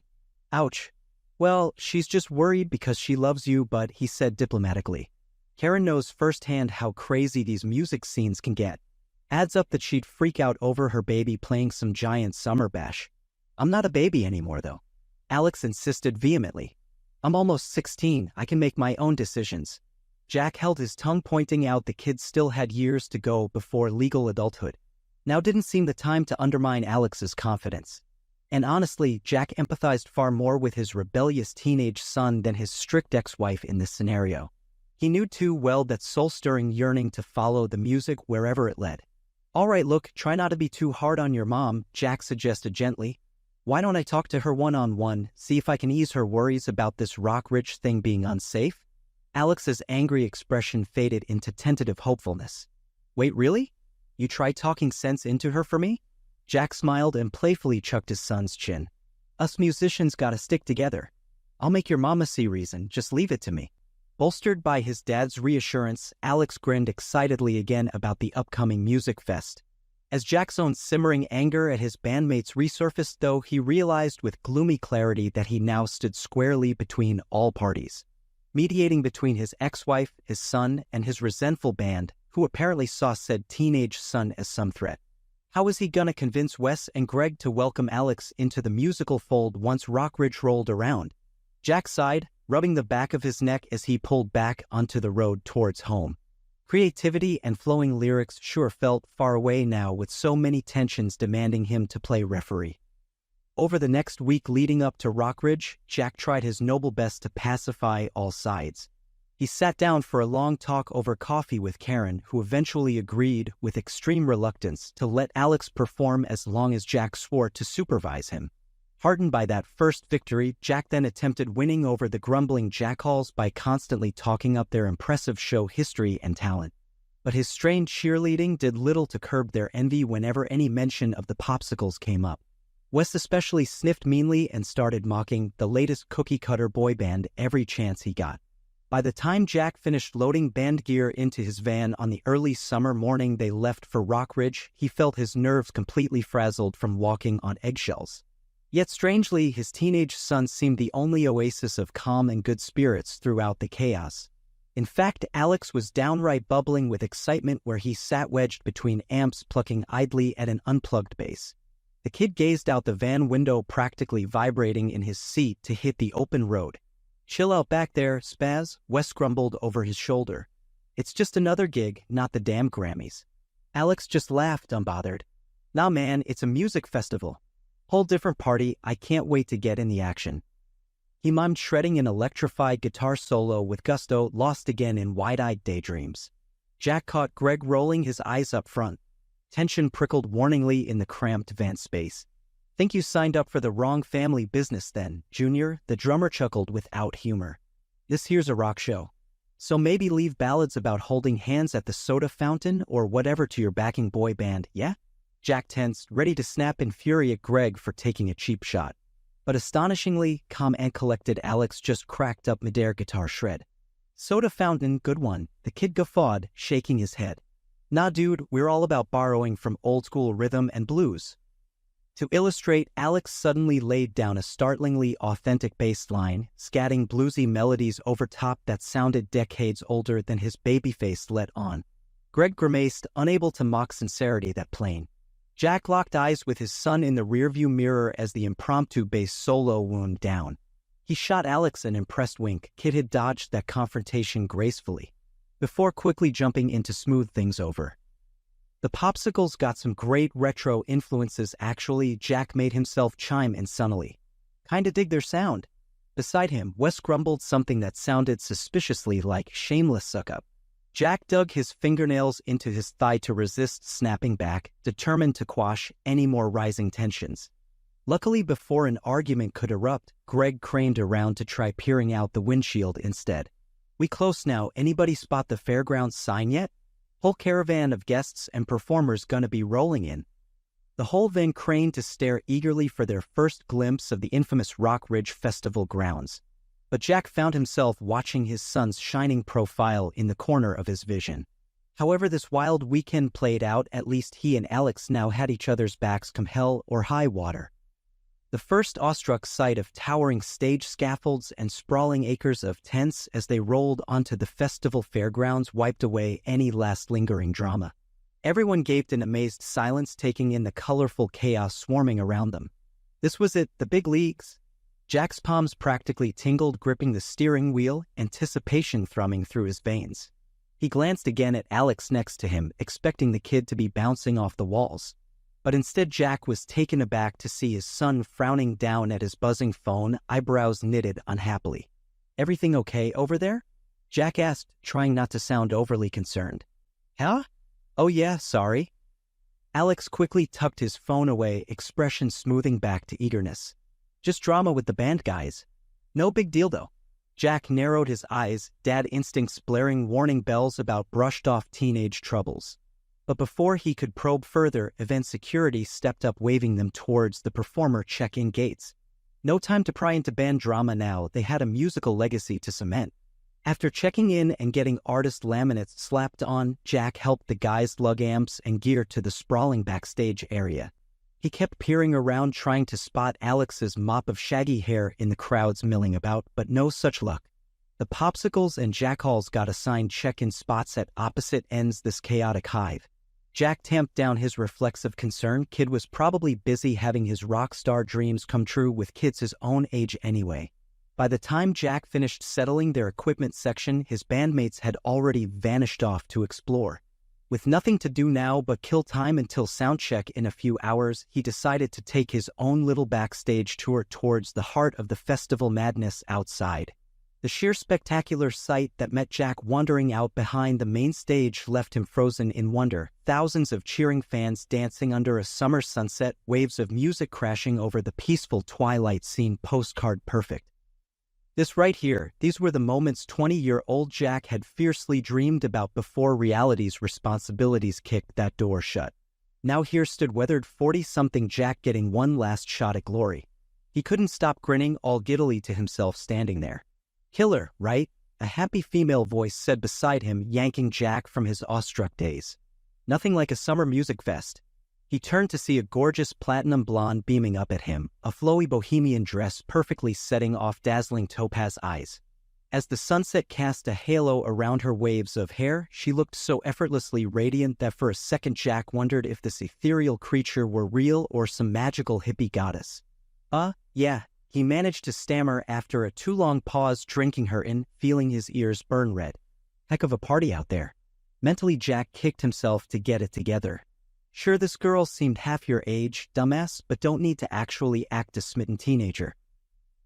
"Ouch. Well, she's just worried because she loves you," but he said diplomatically. "Karen knows firsthand how crazy these music scenes can get. Adds up that she'd freak out over her baby playing some giant summer bash. I'm not a baby anymore, though." Alex insisted vehemently. "I'm almost 16. I can make my own decisions." Jack held his tongue, pointing out the kid still had years to go before legal adulthood. Now didn't seem the time to undermine Alex's confidence. And honestly, Jack empathized far more with his rebellious teenage son than his strict ex-wife in this scenario. He knew too well that soul-stirring yearning to follow the music wherever it led. "All right, look, try not to be too hard on your mom," Jack suggested gently. "Why don't I talk to her one-on-one, see if I can ease her worries about this Rockridge thing being unsafe?" Alex's angry expression faded into tentative hopefulness. "Wait, really? You tried talking sense into her for me?" Jack smiled and playfully chucked his son's chin. "Us musicians gotta stick together. I'll make your mama see reason, just leave it to me." Bolstered by his dad's reassurance, Alex grinned excitedly again about the upcoming music fest. As Jack's own simmering anger at his bandmates resurfaced, though, he realized with gloomy clarity that he now stood squarely between all parties. Mediating between his ex-wife, his son, and his resentful band, who apparently saw said teenage son as some threat. How was he gonna convince Wes and Greg to welcome Alex into the musical fold once Rockridge rolled around? Jack sighed, rubbing the back of his neck as he pulled back onto the road towards home. Creativity and flowing lyrics sure felt far away now, with so many tensions demanding him to play referee. Over the next week leading up to Rockridge, Jack tried his noble best to pacify all sides. He sat down for a long talk over coffee with Karen, who eventually agreed, with extreme reluctance, to let Alex perform as long as Jack swore to supervise him. Heartened by that first victory, Jack then attempted winning over the grumbling jackhals by constantly talking up their impressive show history and talent. But his strained cheerleading did little to curb their envy whenever any mention of the Popsicles came up. Wes especially sniffed meanly and started mocking the latest cookie-cutter boy band every chance he got. By the time Jack finished loading band gear into his van on the early summer morning they left for Rockridge, he felt his nerves completely frazzled from walking on eggshells. Yet strangely, his teenage son seemed the only oasis of calm and good spirits throughout the chaos. In fact, Alex was downright bubbling with excitement where he sat wedged between amps plucking idly at an unplugged bass. The kid gazed out the van window, practically vibrating in his seat to hit the open road. "Chill out back there, Spaz," Wes grumbled over his shoulder. "It's just another gig, not the damn Grammys." Alex just laughed, unbothered. "Nah man, it's a music festival. Whole different party, I can't wait to get in the action." He mimed shredding an electrified guitar solo with gusto, lost again in wide-eyed daydreams. Jack caught Greg rolling his eyes up front. Tension prickled warningly in the cramped van space. "Think you signed up for the wrong family business then, Junior," the drummer chuckled without humor. "This here's a rock show. So maybe leave ballads about holding hands at the soda fountain or whatever to your backing boy band, yeah?" Jack tensed, ready to snap in fury at Greg for taking a cheap shot. But astonishingly, calm and collected Alex just cracked up mid-air guitar shred. "Soda fountain, good one," the kid guffawed, shaking his head. "Nah dude, we're all about borrowing from old-school rhythm and blues." To illustrate, Alex suddenly laid down a startlingly authentic bass line, scatting bluesy melodies over top that sounded decades older than his baby face let on. Greg grimaced, unable to mock sincerity that plain. Jack locked eyes with his son in the rearview mirror as the impromptu bass solo wound down. He shot Alex an impressed wink. Kid had dodged that confrontation gracefully, before quickly jumping in to smooth things over. "The Popsicles got some great retro influences actually," Jack made himself chime in sunnily. "Kinda dig their sound." Beside him, Wes grumbled something that sounded suspiciously like "shameless suck-up." Jack dug his fingernails into his thigh to resist snapping back, determined to quash any more rising tensions. Luckily, before an argument could erupt, Greg craned around to try peering out the windshield instead. "We close now. Anybody spot the fairgrounds sign yet? Whole caravan of guests and performers gonna be rolling in." The whole van craned to stare eagerly for their first glimpse of the infamous Rockridge Festival grounds. But Jack found himself watching his son's shining profile in the corner of his vision. However this wild weekend played out, at least he and Alex now had each other's backs come hell or high water. The first awestruck sight of towering stage scaffolds and sprawling acres of tents as they rolled onto the festival fairgrounds wiped away any last lingering drama. Everyone gaped in amazed silence, taking in the colorful chaos swarming around them. This was it, the big leagues. Jack's palms practically tingled, gripping the steering wheel, anticipation thrumming through his veins. He glanced again at Alex next to him, expecting the kid to be bouncing off the walls. But instead Jack was taken aback to see his son frowning down at his buzzing phone, eyebrows knitted unhappily. "Everything okay over there?" Jack asked, trying not to sound overly concerned. "Huh? Oh yeah, sorry." Alex quickly tucked his phone away, expression smoothing back to eagerness. "Just drama with the band guys. No big deal though." Jack narrowed his eyes, dad instincts blaring warning bells about brushed-off teenage troubles. But before he could probe further, event security stepped up, waving them towards the performer check-in gates. No time to pry into band drama now, they had a musical legacy to cement. After checking in and getting artist laminates slapped on, Jack helped the guys lug amps and gear to the sprawling backstage area. He kept peering around, trying to spot Alex's mop of shaggy hair in the crowds milling about, but no such luck. The Popsicles and Jackhals got assigned check-in spots at opposite ends this chaotic hive. Jack tamped down his reflexive concern. Kid was probably busy having his rock star dreams come true with kids his own age anyway. By the time Jack finished settling their equipment section, his bandmates had already vanished off to explore. With nothing to do now but kill time until soundcheck in a few hours, he decided to take his own little backstage tour towards the heart of the festival madness outside. The sheer spectacular sight that met Jack wandering out behind the main stage left him frozen in wonder. Thousands of cheering fans dancing under a summer sunset, waves of music crashing over the peaceful twilight scene, postcard perfect. This right here, these were the moments 20-year-old Jack had fiercely dreamed about before reality's responsibilities kicked that door shut. Now here stood weathered 40-something Jack getting one last shot at glory. He couldn't stop grinning all giddily to himself standing there. "Killer, right?" a happy female voice said beside him, yanking Jack from his awestruck daze. "Nothing like a summer music fest." He turned to see a gorgeous platinum blonde beaming up at him, a flowy bohemian dress perfectly setting off dazzling topaz eyes. As the sunset cast a halo around her waves of hair, she looked so effortlessly radiant that for a second Jack wondered if this ethereal creature were real or some magical hippie goddess. Yeah, he managed to stammer after a too long pause, drinking her in, feeling his ears burn red. Heck of a party out there. Mentally, Jack kicked himself to get it together. Sure, this girl seemed half your age, dumbass, but don't need to actually act a smitten teenager.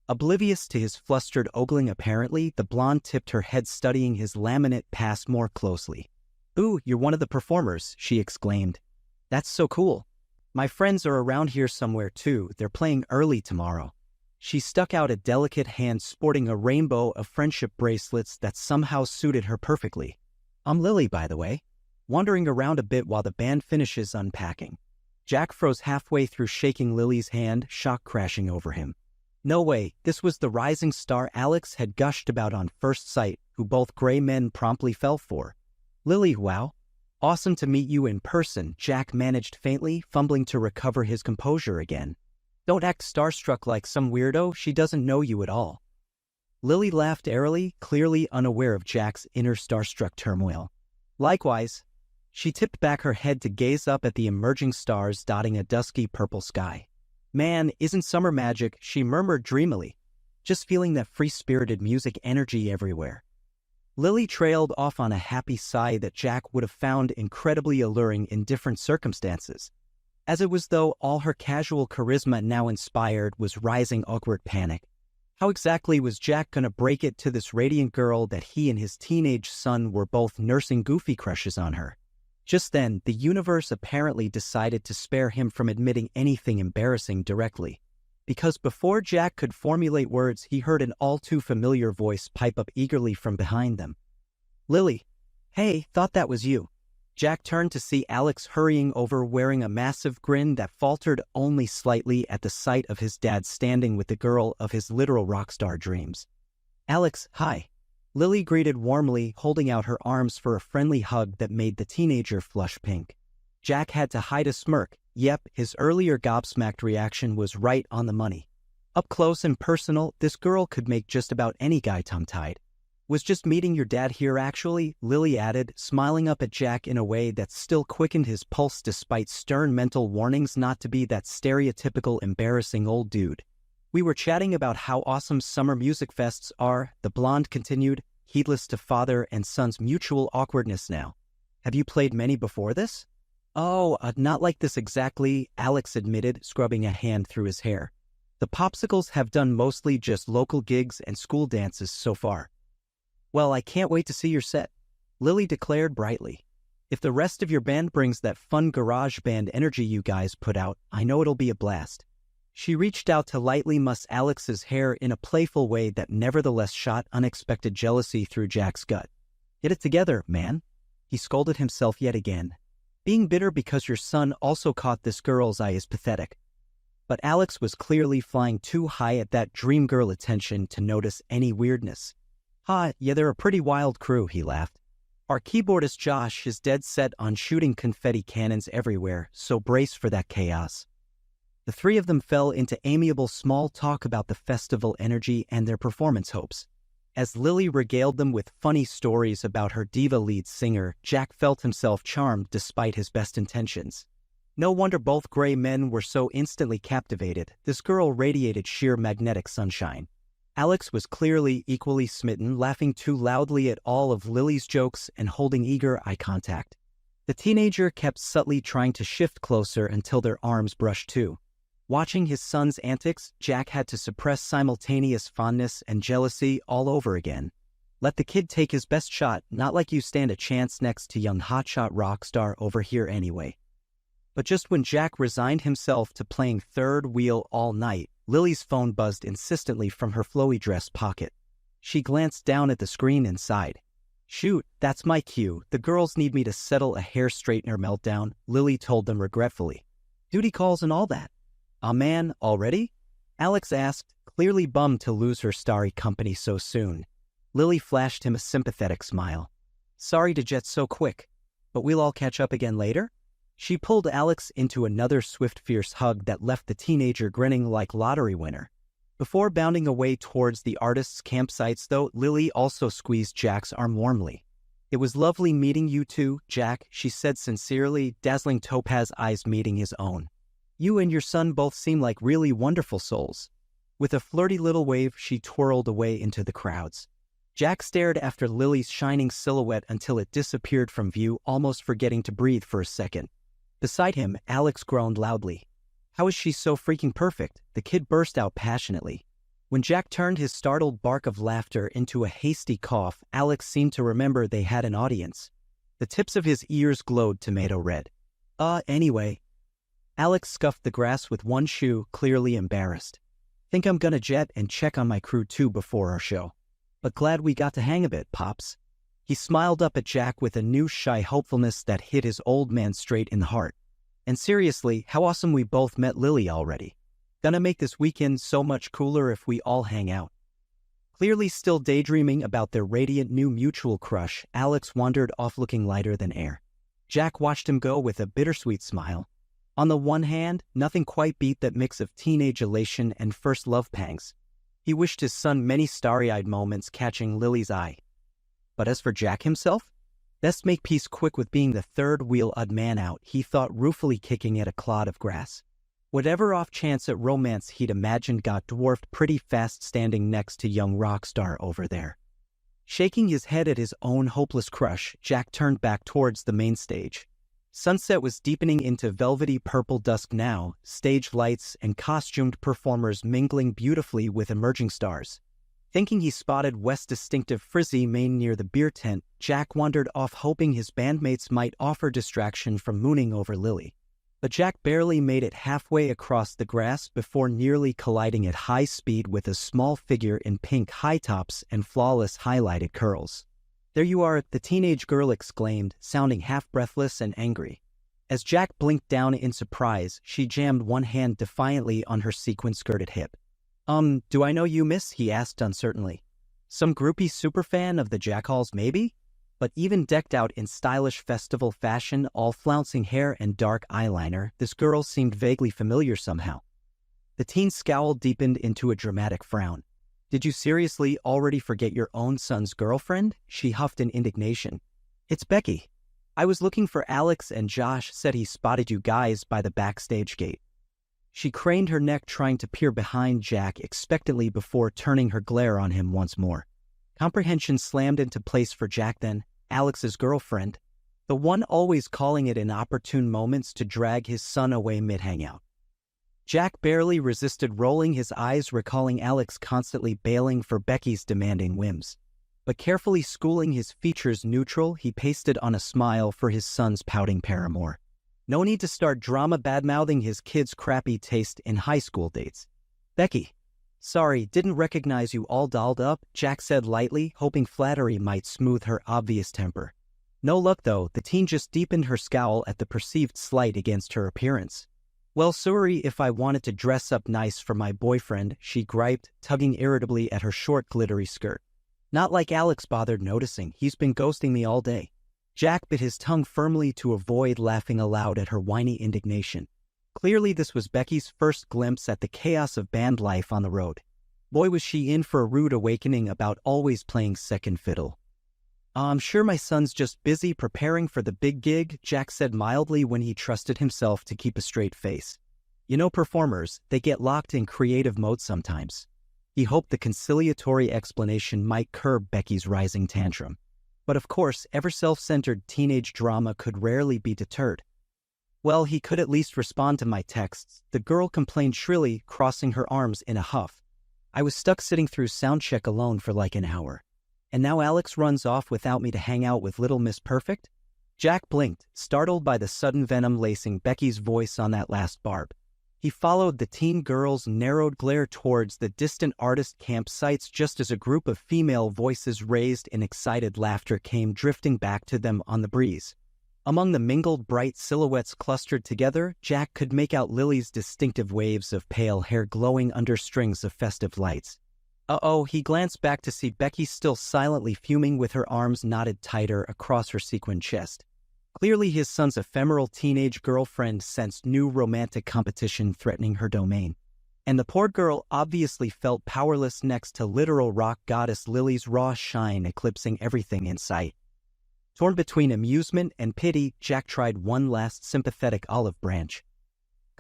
Oblivious to his flustered ogling apparently, the blonde tipped her head, studying his laminate pass more closely. "Ooh, you're one of the performers," she exclaimed. "That's so cool. My friends are around here somewhere too. They're playing early tomorrow." She stuck out a delicate hand sporting a rainbow of friendship bracelets that somehow suited her perfectly. "I'm Lily, by the way." Wandering around a bit while the band finishes unpacking. Jack froze halfway through shaking Lily's hand, shock crashing over him. No way, this was the rising star Alex had gushed about on first sight, who both gray men promptly fell for. "Lily, wow. Awesome to meet you in person," Jack managed faintly, fumbling to recover his composure again. "Don't act starstruck like some weirdo, she doesn't know you at all." Lily laughed airily, clearly unaware of Jack's inner starstruck turmoil. "Likewise." She tipped back her head to gaze up at the emerging stars dotting a dusky purple sky. "Man, isn't summer magic," she murmured dreamily, just feeling that free-spirited music energy everywhere. Lily trailed off on a happy sigh that Jack would have found incredibly alluring in different circumstances, as it was though all her casual charisma now inspired was rising awkward panic. How exactly was Jack gonna break it to this radiant girl that he and his teenage son were both nursing goofy crushes on her? Just then, the universe apparently decided to spare him from admitting anything embarrassing directly, because before Jack could formulate words, he heard an all-too-familiar voice pipe up eagerly from behind them. "Lily. Hey, thought that was you." Jack turned to see Alex hurrying over, wearing a massive grin that faltered only slightly at the sight of his dad standing with the girl of his literal rock star dreams. "Alex, hi." Lily greeted warmly, holding out her arms for a friendly hug that made the teenager flush pink. Jack had to hide a smirk. Yep, his earlier gobsmacked reaction was right on the money. Up close and personal, this girl could make just about any guy tongue-tied. "Was just meeting your dad here actually," Lily added, smiling up at Jack in a way that still quickened his pulse despite stern mental warnings not to be that stereotypical embarrassing old dude. "We were chatting about how awesome summer music fests are," the blonde continued, heedless to father and son's mutual awkwardness now. "Have you played many before this?" "Oh, not like this exactly," Alex admitted, scrubbing a hand through his hair. "The Popsicles have done mostly just local gigs and school dances so far." "Well, I can't wait to see your set," Lily declared brightly. "If the rest of your band brings that fun garage band energy you guys put out, I know it'll be a blast." She reached out to lightly muss Alex's hair in a playful way that nevertheless shot unexpected jealousy through Jack's gut. "Get it together, man." He scolded himself yet again. Being bitter because your son also caught this girl's eye is pathetic. But Alex was clearly flying too high at that dream girl attention to notice any weirdness. Yeah, they're a pretty wild crew," he laughed. "Our keyboardist Josh is dead set on shooting confetti cannons everywhere, so brace for that chaos." The three of them fell into amiable small talk about the festival energy and their performance hopes. As Lily regaled them with funny stories about her diva lead singer, Jack felt himself charmed despite his best intentions. No wonder both gray men were so instantly captivated. This girl radiated sheer magnetic sunshine. Alex was clearly equally smitten, laughing too loudly at all of Lily's jokes and holding eager eye contact. The teenager kept subtly trying to shift closer until their arms brushed too. Watching his son's antics, Jack had to suppress simultaneous fondness and jealousy all over again. Let the kid take his best shot, not like you stand a chance next to young hotshot rock star over here anyway. But just when Jack resigned himself to playing third wheel all night, Lily's phone buzzed insistently from her flowy dress pocket. She glanced down at the screen and sighed. "Shoot, that's my cue. The girls need me to settle a hair straightener meltdown," Lily told them regretfully. "Duty calls and all that." "Aw man, already?" Alex asked, clearly bummed to lose her starry company so soon. Lily flashed him a sympathetic smile. "Sorry to jet so quick, but we'll all catch up again later?" She pulled Alex into another swift, fierce hug that left the teenager grinning like lottery winner. Before bounding away towards the artists' campsites, though, Lily also squeezed Jack's arm warmly. "It was lovely meeting you two, Jack," she said sincerely, dazzling topaz eyes meeting his own. "You and your son both seem like really wonderful souls." With a flirty little wave, she twirled away into the crowds. Jack stared after Lily's shining silhouette until it disappeared from view, almost forgetting to breathe for a second. Beside him, Alex groaned loudly. "How is she so freaking perfect?" the kid burst out passionately. When Jack turned his startled bark of laughter into a hasty cough, Alex seemed to remember they had an audience. The tips of his ears glowed tomato red. Anyway." Alex scuffed the grass with one shoe, clearly embarrassed. "Think I'm gonna jet and check on my crew too before our show. But glad we got to hang a bit, Pops." He smiled up at Jack with a new shy hopefulness that hit his old man straight in the heart. "And seriously, how awesome we both met Lily already. Gonna make this weekend so much cooler if we all hang out." Clearly still daydreaming about their radiant new mutual crush, Alex wandered off looking lighter than air. Jack watched him go with a bittersweet smile. On the one hand, nothing quite beat that mix of teenage elation and first love pangs. He wished his son many starry-eyed moments catching Lily's eye. But as for Jack himself, best make peace quick with being the third-wheel odd man out, he thought, ruefully kicking at a clod of grass. Whatever off chance at romance he'd imagined got dwarfed pretty fast standing next to young rock star over there. Shaking his head at his own hopeless crush, Jack turned back towards the main stage. Sunset was deepening into velvety purple dusk now, stage lights and costumed performers mingling beautifully with emerging stars. Thinking he spotted West's distinctive frizzy mane near the beer tent, Jack wandered off hoping his bandmates might offer distraction from mooning over Lily. But Jack barely made it halfway across the grass before nearly colliding at high speed with a small figure in pink high tops and flawless highlighted curls. "There you are," the teenage girl exclaimed, sounding half breathless and angry. As Jack blinked down in surprise, she jammed one hand defiantly on her sequin-skirted hip. Do I know you, miss?" he asked uncertainly. "Some groupie superfan of the Jackhalls, maybe?" But even decked out in stylish festival fashion, all flouncing hair and dark eyeliner, this girl seemed vaguely familiar somehow. The teen's scowl deepened into a dramatic frown. "Did you seriously already forget your own son's girlfriend?" she huffed in indignation. "It's Becky. I was looking for Alex and Josh said he spotted you guys by the backstage gate." She craned her neck trying to peer behind Jack expectantly before turning her glare on him once more. Comprehension slammed into place for Jack then. Alex's girlfriend. The one always calling it in opportune moments to drag his son away mid-hangout. Jack barely resisted rolling his eyes, recalling Alex constantly bailing for Becky's demanding whims. But carefully schooling his features neutral, he pasted on a smile for his son's pouting paramour. No need to start drama bad-mouthing his kid's crappy taste in high school dates. "Becky. Sorry, didn't recognize you all dolled up," Jack said lightly, hoping flattery might smooth her obvious temper. No luck though, the teen just deepened her scowl at the perceived slight against her appearance. "Well, sorry if I wanted to dress up nice for my boyfriend," she griped, tugging irritably at her short glittery skirt. "Not like Alex bothered noticing, he's been ghosting me all day." Jack bit his tongue firmly to avoid laughing aloud at her whiny indignation. Clearly this was Becky's first glimpse at the chaos of band life on the road. Boy, was she in for a rude awakening about always playing second fiddle. "I'm sure my son's just busy preparing for the big gig," Jack said mildly when he trusted himself to keep a straight face. "You know performers, they get locked in creative mode sometimes." He hoped the conciliatory explanation might curb Becky's rising tantrum. But of course, ever self-centered teenage drama could rarely be deterred. Well, he could at least respond to my texts, the girl complained shrilly, crossing her arms in a huff. I was stuck sitting through soundcheck alone for like an hour. And now Alex runs off without me to hang out with Little Miss Perfect? Jack blinked, startled by the sudden venom lacing Becky's voice on that last barb. He followed the teen girl's narrowed glare towards the distant artist campsites just as a group of female voices raised in excited laughter came drifting back to them on the breeze. Among the mingled bright silhouettes clustered together, Jack could make out Lily's distinctive waves of pale hair glowing under strings of festive lights. Uh-oh, he glanced back to see Becky still silently fuming with her arms knotted tighter across her sequined chest. Clearly his son's ephemeral teenage girlfriend sensed new romantic competition threatening her domain. And the poor girl obviously felt powerless next to literal rock goddess Lily's raw shine eclipsing everything in sight. Torn between amusement and pity, Jack tried one last sympathetic olive branch.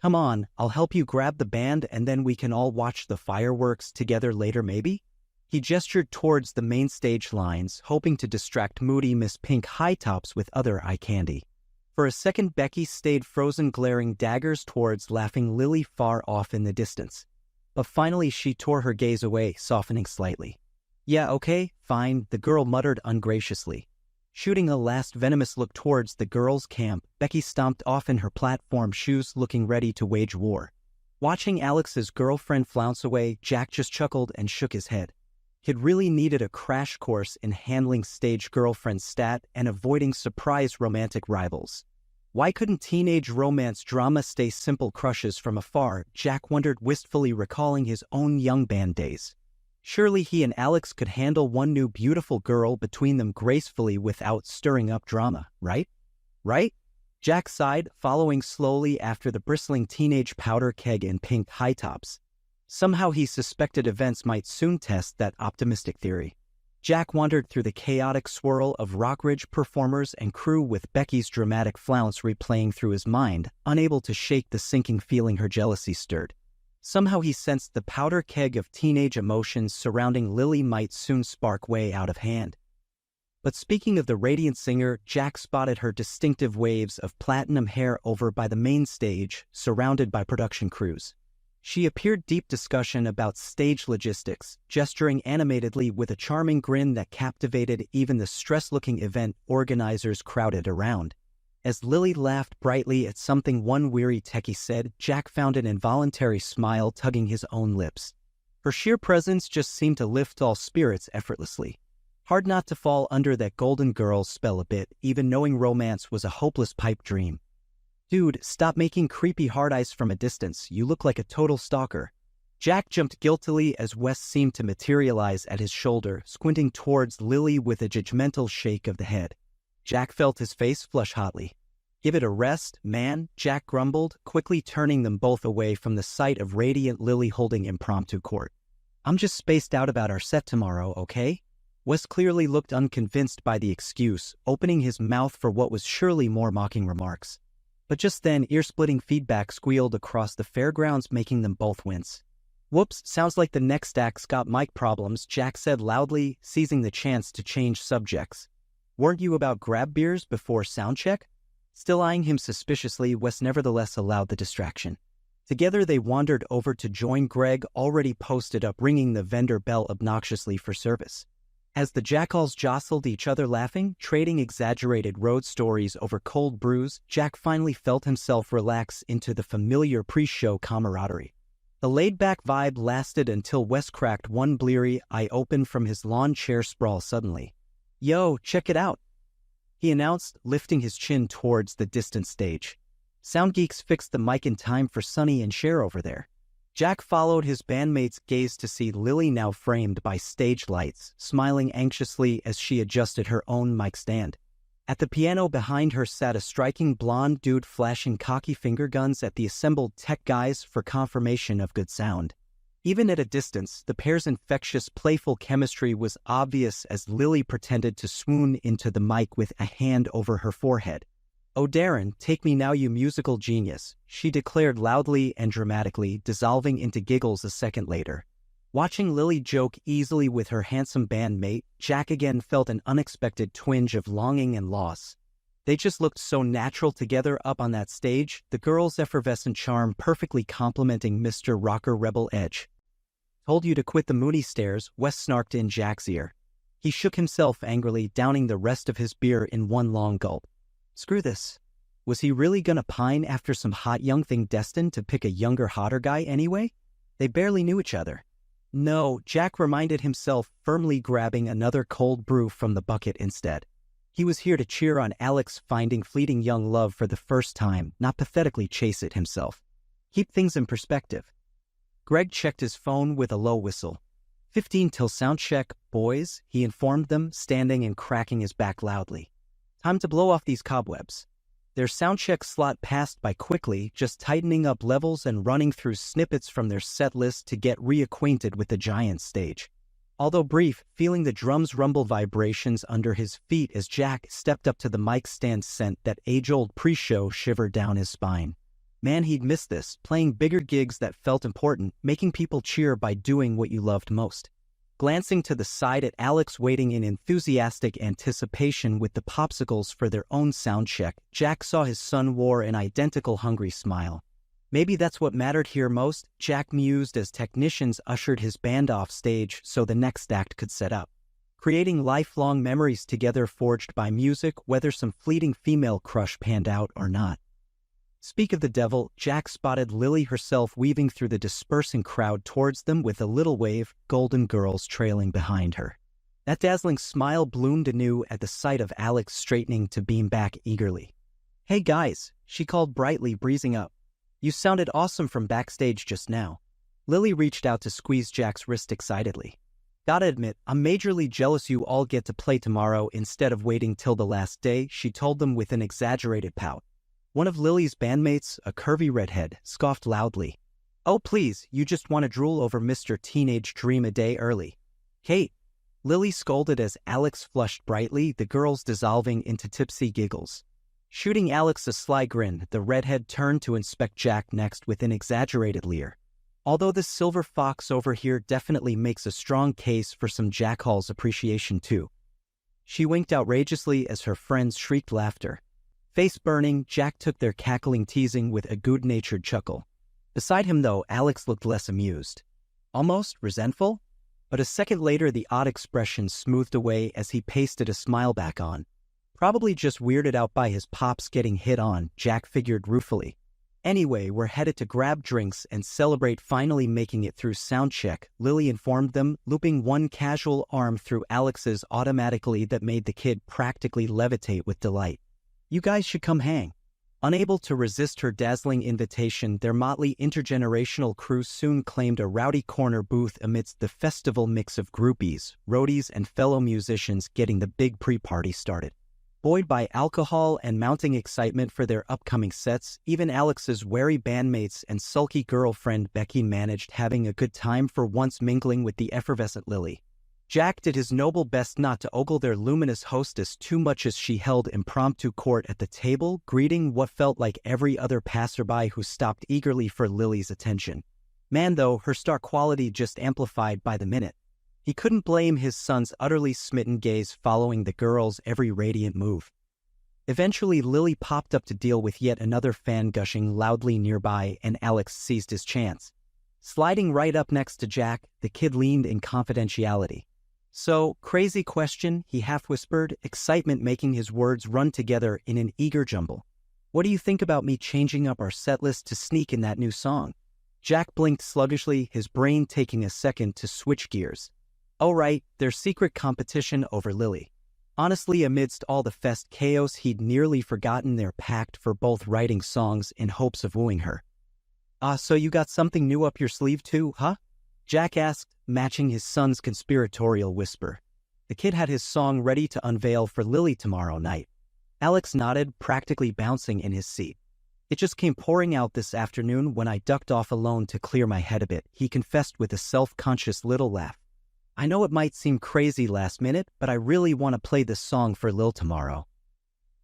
Come on, I'll help you grab the band and then we can all watch the fireworks together later maybe? He gestured towards the main stage lines, hoping to distract moody Miss Pink Hightops with other eye candy. For a second, Becky stayed frozen, glaring daggers towards laughing Lily far off in the distance. But finally she tore her gaze away, softening slightly. Yeah, okay, fine, the girl muttered ungraciously. Shooting a last venomous look towards the girls' camp, Becky stomped off in her platform shoes, looking ready to wage war. Watching Alex's girlfriend flounce away, Jack just chuckled and shook his head. He'd really needed a crash course in handling stage girlfriend stat and avoiding surprise romantic rivals. Why couldn't teenage romance drama stay simple crushes from afar? Jack wondered wistfully, recalling his own young band days. Surely he and Alex could handle one new beautiful girl between them gracefully without stirring up drama, right? Right? Jack sighed, following slowly after the bristling teenage powder keg in pink hightops. Somehow he suspected events might soon test that optimistic theory. Jack wandered through the chaotic swirl of Rockridge performers and crew with Becky's dramatic flounce replaying through his mind, unable to shake the sinking feeling her jealousy stirred. Somehow he sensed the powder keg of teenage emotions surrounding Lily might soon spark way out of hand. But speaking of the radiant singer, Jack spotted her distinctive waves of platinum hair over by the main stage, surrounded by production crews. She appeared deep discussion about stage logistics, gesturing animatedly with a charming grin that captivated even the stress-looking event organizers crowded around. As Lily laughed brightly at something one weary techie said, Jack found an involuntary smile tugging his own lips. Her sheer presence just seemed to lift all spirits effortlessly. Hard not to fall under that golden girl spell a bit, even knowing romance was a hopeless pipe dream. Dude, stop making creepy hard eyes from a distance. You look like a total stalker. Jack jumped guiltily as Wes seemed to materialize at his shoulder, squinting towards Lily with a judgmental shake of the head. Jack felt his face flush hotly. Give it a rest, man, Jack grumbled, quickly turning them both away from the sight of radiant Lily holding impromptu court. I'm just spaced out about our set tomorrow, okay? Wes clearly looked unconvinced by the excuse, opening his mouth for what was surely more mocking remarks. But just then, ear-splitting feedback squealed across the fairgrounds, making them both wince. Whoops, sounds like the next act's got mic problems, Jack said loudly, seizing the chance to change subjects. Weren't you about grab beers before soundcheck? Still eyeing him suspiciously, Wes nevertheless allowed the distraction. Together they wandered over to join Greg, already posted up, ringing the vendor bell obnoxiously for service. As the jackals jostled each other laughing, trading exaggerated road stories over cold brews, Jack finally felt himself relax into the familiar pre-show camaraderie. The laid-back vibe lasted until Wes cracked one bleary eye open from his lawn chair sprawl suddenly. Yo, check it out, he announced, lifting his chin towards the distant stage. Sound geeks fixed the mic in time for Sonny and Cher over there. Jack followed his bandmate's gaze to see Lily, now framed by stage lights, smiling anxiously as she adjusted her own mic stand. At the piano behind her sat a striking blonde dude flashing cocky finger guns at the assembled tech guys for confirmation of good sound. Even at a distance, the pair's infectious, playful chemistry was obvious as Lily pretended to swoon into the mic with a hand over her forehead. "Oh, Darren, take me now, you musical genius," she declared loudly and dramatically, dissolving into giggles a second later. Watching Lily joke easily with her handsome bandmate, Jack again felt an unexpected twinge of longing and loss. They just looked so natural together up on that stage, the girl's effervescent charm perfectly complementing Mr. Rocker Rebel edge. Told you to quit the Mooney stares, Wes snarked in Jack's ear. He shook himself angrily, downing the rest of his beer in one long gulp. Screw this. Was he really gonna pine after some hot young thing destined to pick a younger, hotter guy anyway? They barely knew each other. No, Jack reminded himself, firmly grabbing another cold brew from the bucket instead. He was here to cheer on Alex finding fleeting young love for the first time, not pathetically chase it himself. Keep things in perspective. Greg checked his phone with a low whistle. 15 till sound check, boys, he informed them, standing and cracking his back loudly. Time to blow off these cobwebs. Their sound check slot passed by quickly, just tightening up levels and running through snippets from their set list to get reacquainted with the giant stage. Although brief, feeling the drums rumble vibrations under his feet as Jack stepped up to the mic stand sent that age-old pre-show shiver down his spine. Man, he'd miss this, playing bigger gigs that felt important, making people cheer by doing what you loved most. Glancing to the side at Alex waiting in enthusiastic anticipation with the popsicles for their own sound check, Jack saw his son wore an identical hungry smile. Maybe that's what mattered here most, Jack mused as technicians ushered his band off stage so the next act could set up. Creating lifelong memories together forged by music, whether some fleeting female crush panned out or not. Speak of the devil, Jack spotted Lily herself weaving through the dispersing crowd towards them with a little wave, golden girls trailing behind her. That dazzling smile bloomed anew at the sight of Alex straightening to beam back eagerly. Hey guys, she called brightly, breezing up. You sounded awesome from backstage just now. Lily reached out to squeeze Jack's wrist excitedly. Gotta admit, I'm majorly jealous you all get to play tomorrow instead of waiting till the last day, she told them with an exaggerated pout. One of Lily's bandmates, a curvy redhead, scoffed loudly. Oh please, you just want to drool over Mr. Teenage Dream a day early. Kate, Lily scolded as Alex flushed brightly, the girls dissolving into tipsy giggles. Shooting Alex a sly grin, the redhead turned to inspect Jack next with an exaggerated leer. Although this silver fox over here definitely makes a strong case for some Jack Hall's appreciation too. She winked outrageously as her friends shrieked laughter. Face burning, Jack took their cackling teasing with a good-natured chuckle. Beside him though, Alex looked less amused. Almost resentful? But a second later the odd expression smoothed away as he pasted a smile back on. Probably just weirded out by his pops getting hit on, Jack figured ruefully. Anyway, we're headed to grab drinks and celebrate finally making it through soundcheck, Lily informed them, looping one casual arm through Alex's automatically that made the kid practically levitate with delight. You guys should come hang. Unable to resist her dazzling invitation, their motley intergenerational crew soon claimed a rowdy corner booth amidst the festival mix of groupies, roadies, and fellow musicians getting the big pre-party started. Buoyed by alcohol and mounting excitement for their upcoming sets, even Alex's wary bandmates and sulky girlfriend Becky managed having a good time for once mingling with the effervescent Lily. Jack did his noble best not to ogle their luminous hostess too much as she held impromptu court at the table, greeting what felt like every other passerby who stopped eagerly for Lily's attention. Man though, her star quality just amplified by the minute. He couldn't blame his son's utterly smitten gaze following the girl's every radiant move. Eventually, Lily popped up to deal with yet another fan gushing loudly nearby, and Alex seized his chance. Sliding right up next to Jack, the kid leaned in confidentiality. So, crazy question, he half-whispered, excitement making his words run together in an eager jumble. What do you think about me changing up our setlist to sneak in that new song? Jack blinked sluggishly, his brain taking a second to switch gears. Oh right, their secret competition over Lily. Honestly, amidst all the fest chaos, he'd nearly forgotten their pact for both writing songs in hopes of wooing her. So you got something new up your sleeve too, huh? Jack asked, matching his son's conspiratorial whisper. The kid had his song ready to unveil for Lily tomorrow night. Alex nodded, practically bouncing in his seat. It just came pouring out this afternoon when I ducked off alone to clear my head a bit, he confessed with a self-conscious little laugh. I know it might seem crazy last minute, but I really want to play this song for Lil tomorrow.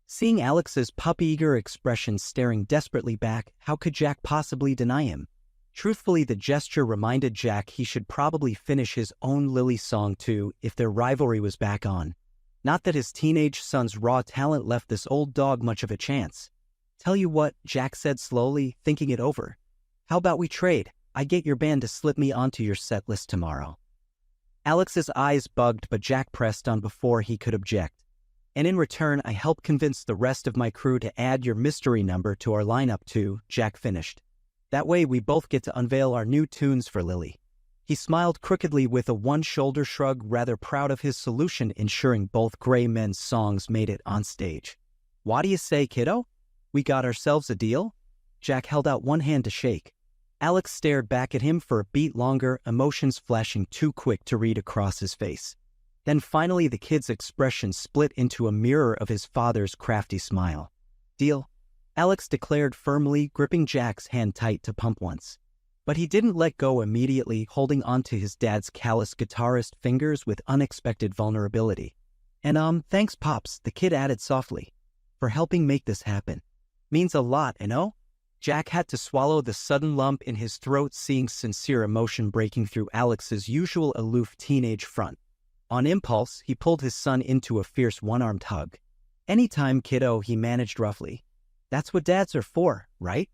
Seeing Alex's puppy-eager expression staring desperately back, how could Jack possibly deny him? Truthfully, the gesture reminded Jack he should probably finish his own Lily song too if their rivalry was back on. Not that his teenage son's raw talent left this old dog much of a chance. "Tell you what," Jack said slowly, thinking it over. "How about we trade? I get your band to slip me onto your set list tomorrow." Alex's eyes bugged, but Jack pressed on before he could object. "And in return, I help convince the rest of my crew to add your mystery number to our lineup too," Jack finished. "That way we both get to unveil our new tunes for Lily." He smiled crookedly with a one-shoulder shrug, rather proud of his solution, ensuring both Gray Men's songs made it on stage. "What do you say, kiddo? We got ourselves a deal?" Jack held out one hand to shake. Alex stared back at him for a beat longer, emotions flashing too quick to read across his face. Then finally the kid's expression split into a mirror of his father's crafty smile. "Deal," Alex declared firmly, gripping Jack's hand tight to pump once. But he didn't let go immediately, holding onto his dad's callous guitarist fingers with unexpected vulnerability. "And thanks, Pops," the kid added softly, "for helping make this happen. Means a lot, you know?" Jack had to swallow the sudden lump in his throat, seeing sincere emotion breaking through Alex's usual aloof teenage front. On impulse, he pulled his son into a fierce one-armed hug. "Anytime, kiddo," he managed roughly. "That's what dads are for, right?"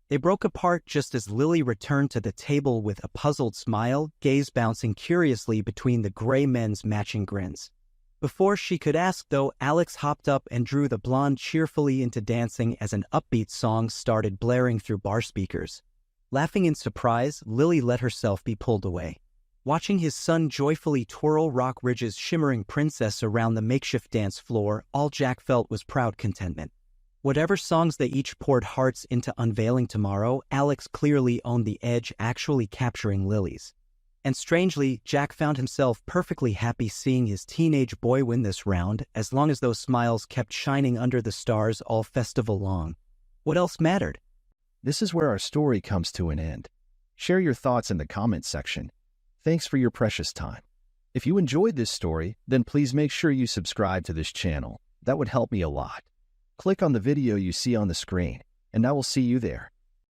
They broke apart just as Lily returned to the table with a puzzled smile, gaze bouncing curiously between the Gray Men's matching grins. Before she could ask, though, Alex hopped up and drew the blonde cheerfully into dancing as an upbeat song started blaring through bar speakers. Laughing in surprise, Lily let herself be pulled away. Watching his son joyfully twirl Rock Ridge's shimmering princess around the makeshift dance floor, all Jack felt was proud contentment. Whatever songs they each poured hearts into unveiling tomorrow, Alex clearly owned the edge, actually capturing Lily's. And strangely, Jack found himself perfectly happy seeing his teenage boy win this round, as long as those smiles kept shining under the stars all festival long. What else mattered? This is where our story comes to an end. Share your thoughts in the comments section. Thanks for your precious time. If you enjoyed this story, then please make sure you subscribe to this channel. That would help me a lot. Click on the video you see on the screen, and I will see you there.